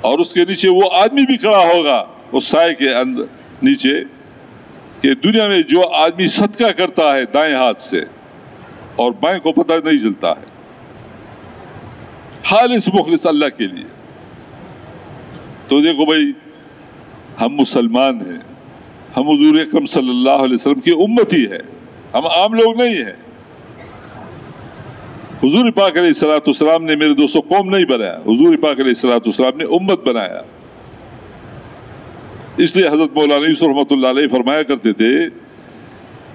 اور اس کے نیچے وہ آدمی بھی کھڑا ہوگا اس سائے کے نیچے، کہ دنیا میں جو آدمی صدقہ کرتا ہے دائیں ہاتھ سے اور بائیں کو پتہ نہیں چلتا ہے، خالص مخلص اللہ کے لیے۔ تو دیکھو بھائی، ہم مسلمان ہیں، ہم حضور اکرم صلی اللہ علیہ وسلم کی امتی ہے، ہم عام لوگ نہیں ہیں۔ حضور پاک علیہ السلام نے میرے دوستوں قوم نہیں بنایا، حضور پاک علیہ السلام نے امت بنایا۔ اس لیے حضرت مولانا یوسف رحمۃ اللہ علیہ فرمایا کرتے تھے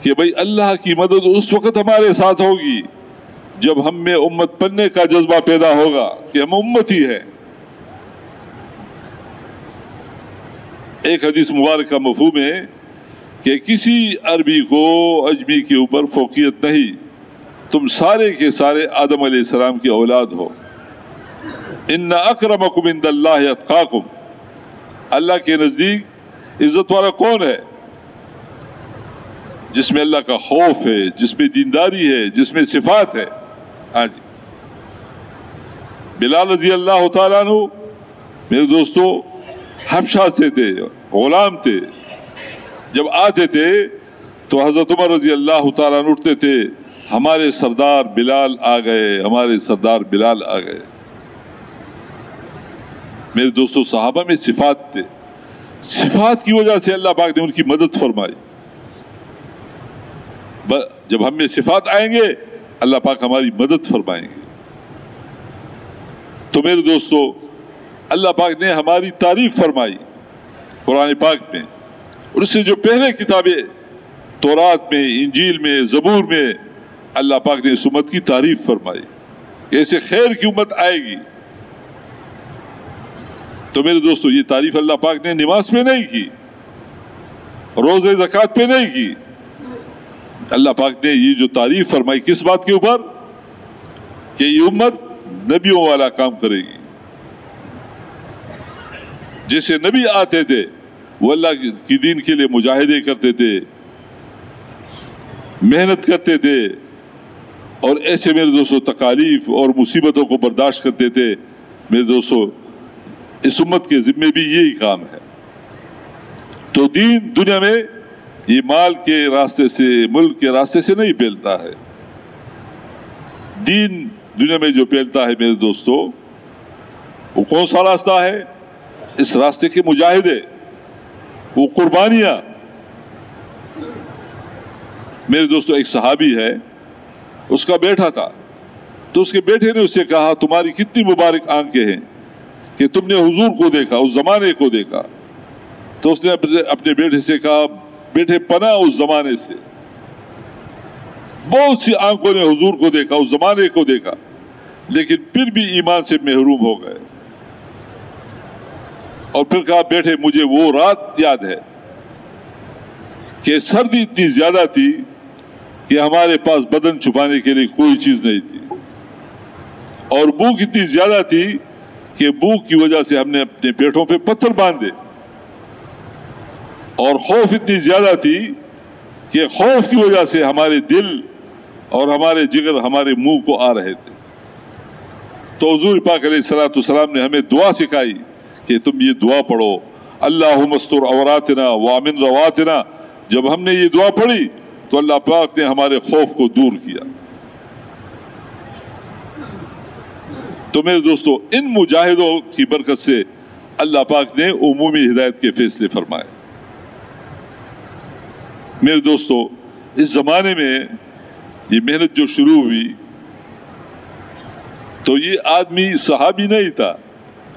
کہ بھئی اللہ کی مدد اس وقت ہمارے ساتھ ہوگی جب ہم میں امت بننے کا جذبہ پیدا ہوگا کہ ہم امتی ہیں۔ ایک حدیث مبارک کا مفہوم ہے کہ کسی عربی کو اجمی کے اوپر فوقیت نہیں، تم سارے کے سارے آدم علیہ السلام کی اولاد ہو۔ ان اکرمکم عند اللہ اتقاکم، اللہ کے نزدیک عزت والا کون ہے؟ جس میں اللہ کا خوف ہے، جس میں دینداری ہے، جس میں صفات ہے۔ جی بلال رضی اللہ تعالیٰ عنہ میرے دوستو حبشہ سے تھے، غلام تھے، جب آتے تھے تو حضرت عمر رضی اللہ تعالیٰ عنہ اٹھتے تھے، ہمارے سردار بلال آ گئے، ہمارے سردار بلال آ گئے۔ میرے دوستو صحابہ میں صفات تھے، صفات کی وجہ سے اللہ پاک نے ان کی مدد فرمائی۔ جب ہم میں صفات آئیں گے اللہ پاک ہماری مدد فرمائیں گے۔ تو میرے دوستو اللہ پاک نے ہماری تعریف فرمائی قرآن پاک میں، اور اس سے جو پہلے کتابیں تورات میں، انجیل میں، زبور میں اللہ پاک نے اس امت کی تعریف فرمائی کہ ایسے خیر کی امت آئے گی۔ تو میرے دوستو یہ تعریف اللہ پاک نے نماز پہ نہیں کی، روزے زکوٰۃ پہ نہیں کی، اللہ پاک نے یہ جو تعریف فرمائی کس بات کے اوپر؟ کہ یہ امت نبیوں والا کام کرے گی۔ جیسے نبی آتے تھے وہ اللہ کی دین کے لیے مجاہدے کرتے تھے، محنت کرتے تھے، اور ایسے میرے دوستو تکالیف اور مصیبتوں کو برداشت کرتے تھے۔ میرے دوستو اس امت کے ذمے بھی یہی کام ہے۔ تو دین دنیا میں یہ مال کے راستے سے، ملک کے راستے سے نہیں پھیلتا ہے۔ دین دنیا میں جو پھیلتا ہے میرے دوستو، وہ کون سا راستہ ہے؟ اس راستے کے مجاہدے، وہ قربانیاں۔ میرے دوستو ایک صحابی ہے، اس کا بیٹا تھا، تو اس کے بیٹے نے اس سے کہا تمہاری کتنی مبارک آنکھیں ہیں کہ تم نے حضور کو دیکھا، اس زمانے کو دیکھا۔ تو اس نے اپنے بیٹے سے کہا بیٹے پناہ اس زمانے سے، بہت سی آنکھوں نے حضور کو دیکھا، اس زمانے کو دیکھا، لیکن پھر بھی ایمان سے محروم ہو گئے۔ اور پھر کہا بیٹھے مجھے وہ رات یاد ہے کہ سردی اتنی زیادہ تھی کہ ہمارے پاس بدن چھپانے کے لیے کوئی چیز نہیں تھی، اور بھوک اتنی زیادہ تھی کہ بھوک کی وجہ سے ہم نے اپنے پیٹوں پہ پتھر باندھے، اور خوف اتنی زیادہ تھی کہ خوف کی وجہ سے ہمارے دل اور ہمارے جگر ہمارے منہ کو آ رہے تھے۔ تو حضور پاک علیہ الصلوۃ والسلام نے ہمیں دعا سکھائی کہ تم یہ دعا پڑھو، اللہم استر عوراتنا وامن رواتنا۔ جب ہم نے یہ دعا پڑھی تو اللہ پاک نے ہمارے خوف کو دور کیا۔ تو میرے دوستو، ان مجاہدوں کی برکت سے اللہ پاک نے عمومی ہدایت کے فیصلے فرمائے۔ میرے دوستو، اس زمانے میں یہ محنت جو شروع ہوئی تو یہ آدمی صحابی نہیں تھا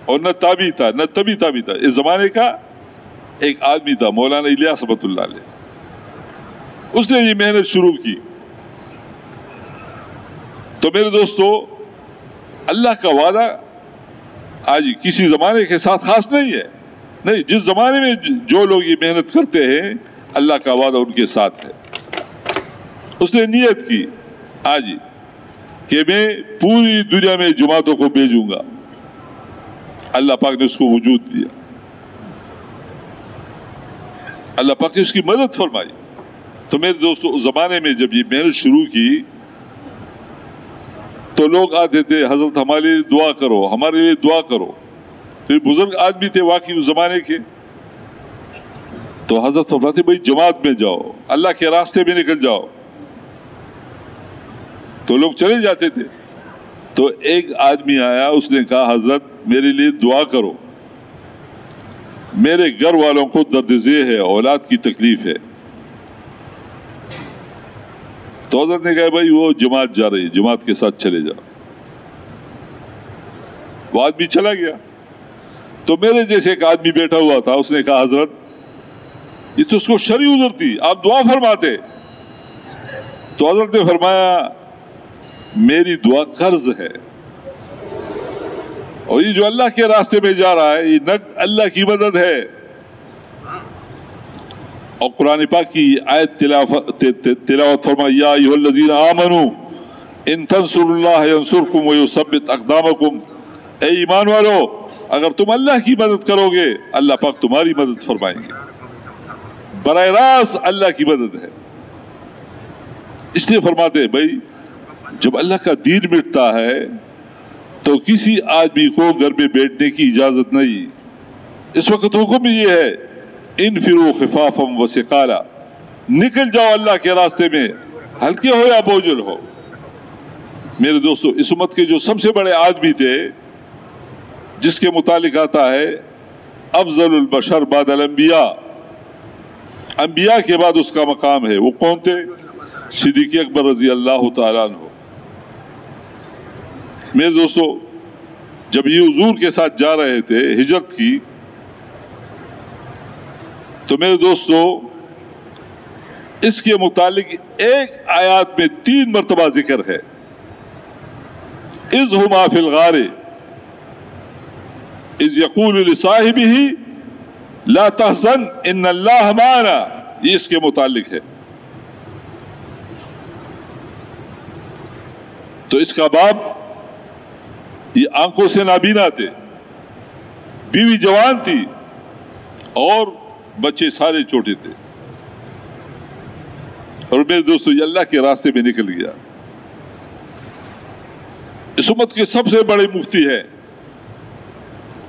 اور نہ تابعی تھا، نہ تبی تابعی تھا، اس زمانے کا ایک آدمی تھا، مولانا الیاس رحمۃ اللہ علیہ۔ اس نے یہ محنت شروع کی۔ تو میرے دوستو، اللہ کا وعدہ آج کسی زمانے کے ساتھ خاص نہیں ہے، نہیں، جس زمانے میں جو لوگ یہ محنت کرتے ہیں اللہ کا وعدہ ان کے ساتھ ہے۔ اس نے نیت کی آج کہ میں پوری دنیا میں جماعتوں کو بھیجوں گا، اللہ پاک نے اس کو وجود دیا، اللہ پاک نے اس کی مدد فرمائی۔ تو میرے دوستو، اس زمانے میں جب یہ محنت شروع کی تو لوگ آتے تھے، حضرت ہمارے لیے دعا کرو، ہمارے لیے دعا کرو۔ تو بزرگ آدمی تھے واقعی اس زمانے کے، تو حضرت فرماتے بھائی جماعت میں جاؤ، اللہ کے راستے میں نکل جاؤ۔ تو لوگ چلے جاتے تھے۔ تو ایک آدمی آیا، اس نے کہا حضرت میرے لیے دعا کرو، میرے گھر والوں کو درد ذیل ہے، اولاد کی تکلیف ہے۔ تو حضرت نے کہا بھائی وہ جماعت جا رہی ہے، جماعت کے ساتھ چلے جاؤ۔ وہ آدمی چلا گیا۔ تو میرے جیسے ایک آدمی بیٹھا ہوا تھا، اس نے کہا حضرت یہ تو اس کو شرعی عذر تھی، آپ دعا فرماتے۔ تو حضرت نے فرمایا میری دعا قرض ہے، اور یہ جو اللہ کے راستے میں جا رہا ہے یہ نقد اللہ کی مدد ہے۔ اور قرآن پاک کی آیت تلاوت فرمائی، یا ایھا الذین آمنوا ان تنصروا اللہ ینصرکم ویثبت اقدامکم۔ اے ایمان والو، اگر تم اللہ کی مدد کرو گے اللہ پاک تمہاری مدد فرمائیں گے۔ براہ راست اللہ کی مدد ہے۔ اس لیے فرماتے ہیں بھائی جب اللہ کا دین مٹتا ہے تو کسی آدمی کو گھر میں بیٹھنے کی اجازت نہیں۔ اس وقت حکم یہ ہے انفروا خفافا وثقالا، نکل جاؤ اللہ کے راستے میں، ہلکے ہو یا بوجھل ہو۔ میرے دوستو، اس امت کے جو سب سے بڑے آدمی تھے جس کے متعلق آتا ہے افضل البشر بعد الانبیاء، انبیاء کے بعد اس کا مقام ہے، وہ کون تھے؟ صدیق اکبر رضی اللہ تعالیٰ عنہ۔ میرے دوستو، جب یہ حضور کے ساتھ جا رہے تھے، ہجرت کی، تو میرے دوستو اس کے متعلق ایک آیات میں 3 مرتبہ ذکر ہے، اذ ہما فی الغار اذ یقول لصاحبہ لا تحزن ان اللہ معنا، یہ اس کے متعلق ہے۔ تو اس کا باپ یہ آنکھوں سے نابینا تھے، بیوی جوان تھی اور بچے سارے چھوٹے تھے، اور میرے دوستو یہ اللہ کے راستے میں نکل گیا۔ اس امت کے سب سے بڑے مفتی ہے،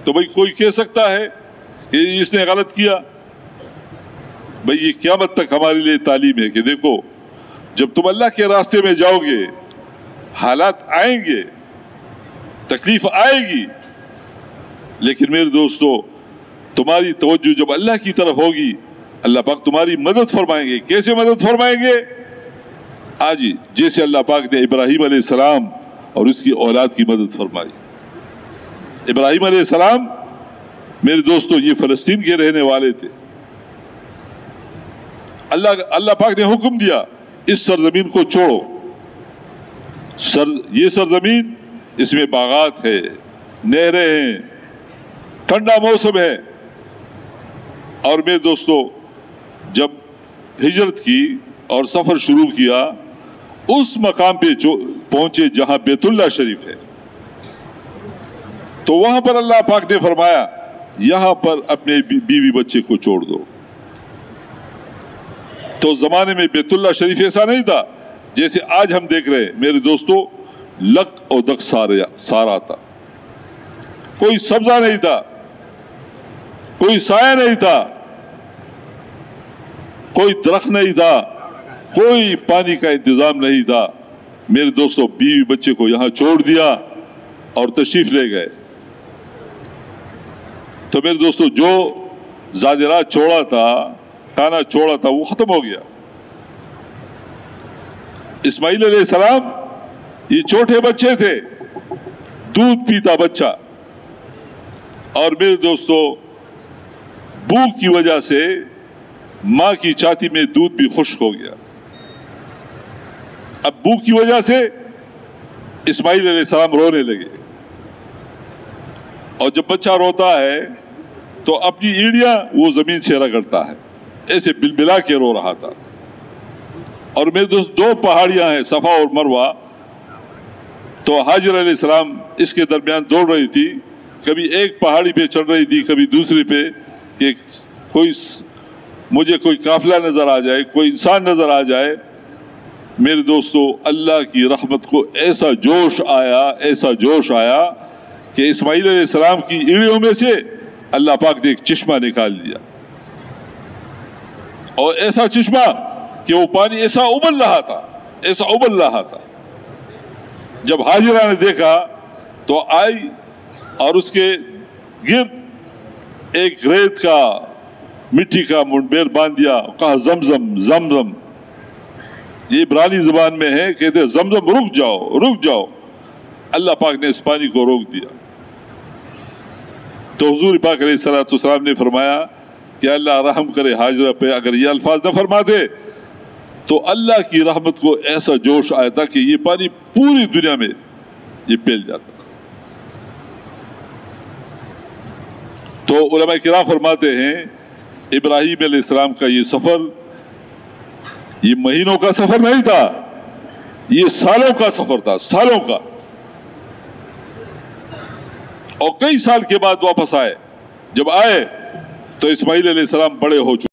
تو بھائی کوئی کہہ سکتا ہے کہ اس نے غلط کیا؟ بھائی یہ قیامت تک ہمارے لیے تعلیم ہے کہ دیکھو جب تم اللہ کے راستے میں جاؤ گے حالات آئیں گے، تکلیف آئے گی، لیکن میرے دوستو تمہاری توجہ جب اللہ کی طرف ہوگی اللہ پاک تمہاری مدد فرمائیں گے۔ کیسے مدد فرمائیں گے؟ آج جیسے اللہ پاک نے ابراہیم علیہ السلام اور اس کی اولاد کی مدد فرمائی۔ ابراہیم علیہ السلام میرے دوستو یہ فلسطین کے رہنے والے تھے۔ اللہ پاک نے حکم دیا اس سرزمین کو چھوڑو، یہ سرزمین اس میں باغات ہے، نہریں ہیں، ٹھنڈا موسم ہے، اور میرے دوستو جب ہجرت کی اور سفر شروع کیا اس مقام پہ جو پہنچے جہاں بیت اللہ شریف ہے، تو وہاں پر اللہ پاک نے فرمایا یہاں پر اپنے بیوی بچے کو چھوڑ دو۔ تو زمانے میں بیت اللہ شریف ایسا نہیں تھا جیسے آج ہم دیکھ رہے ہیں میرے دوستو، لک اور دک سارا تھا، کوئی سبزہ نہیں تھا، کوئی سایہ نہیں تھا، کوئی درخت نہیں تھا، کوئی پانی کا انتظام نہیں تھا۔ میرے دوستو بیوی بچے کو یہاں چھوڑ دیا اور تشریف لے گئے۔ تو میرے دوستو جو زادرات چھوڑا تھا، کانا چھوڑا تھا، وہ ختم ہو گیا۔ اسماعیل علیہ السلام یہ چھوٹے بچے تھے، دودھ پیتا بچہ، اور میرے دوستو بھوک کی وجہ سے ماں کی چھاتی میں دودھ بھی خشک ہو گیا۔ اب بھوک کی وجہ سے اسماعیل علیہ السلام رونے لگے، اور جب بچہ روتا ہے تو اپنی ایڑیاں وہ زمین سے رگڑتا ہے، ایسے بلبلا کے رو رہا تھا۔ اور میرے دوست دو پہاڑیاں ہیں، صفا اور مروہ، تو حاجر علیہ السلام اس کے درمیان دوڑ رہی تھی، کبھی ایک پہاڑی پہ چڑھ رہی تھی، کبھی دوسری پہ، کہ مجھے کوئی قافلہ نظر آ جائے، کوئی انسان نظر آ جائے۔ میرے دوستو اللہ کی رحمت کو ایسا جوش آیا کہ اسماعیل علیہ السلام کی ایڑیوں میں سے اللہ پاک نے ایک چشمہ نکال دیا، اور ایسا چشمہ کہ وہ پانی ایسا ابل رہا تھا۔ جب حاجرہ نے دیکھا تو آئی اور اس کے گرد ایک ریت کا مٹی کا منڈیر باندھ دیا، کہا زمزم زمزم۔ یہ عبرانی زبان میں ہے، کہتے ہیں زمزم رک جاؤ۔ اللہ پاک نے اس پانی کو روک دیا۔ تو حضور پاک علیہ السلام نے فرمایا کہ اللہ رحم کرے حاجرہ پہ، اگر یہ الفاظ نہ فرماتے تو اللہ کی رحمت کو ایسا جوش آیا تھا کہ یہ پانی پوری دنیا میں یہ پھیل جاتا۔ تو علماء کرام فرماتے ہیں ابراہیم علیہ السلام کا یہ سفر یہ مہینوں کا سفر نہیں تھا، یہ سالوں کا سفر تھا، سالوں کا۔ اور کئی سال کے بعد واپس آئے، جب آئے تو اسماعیل علیہ السلام بڑے ہو چکے۔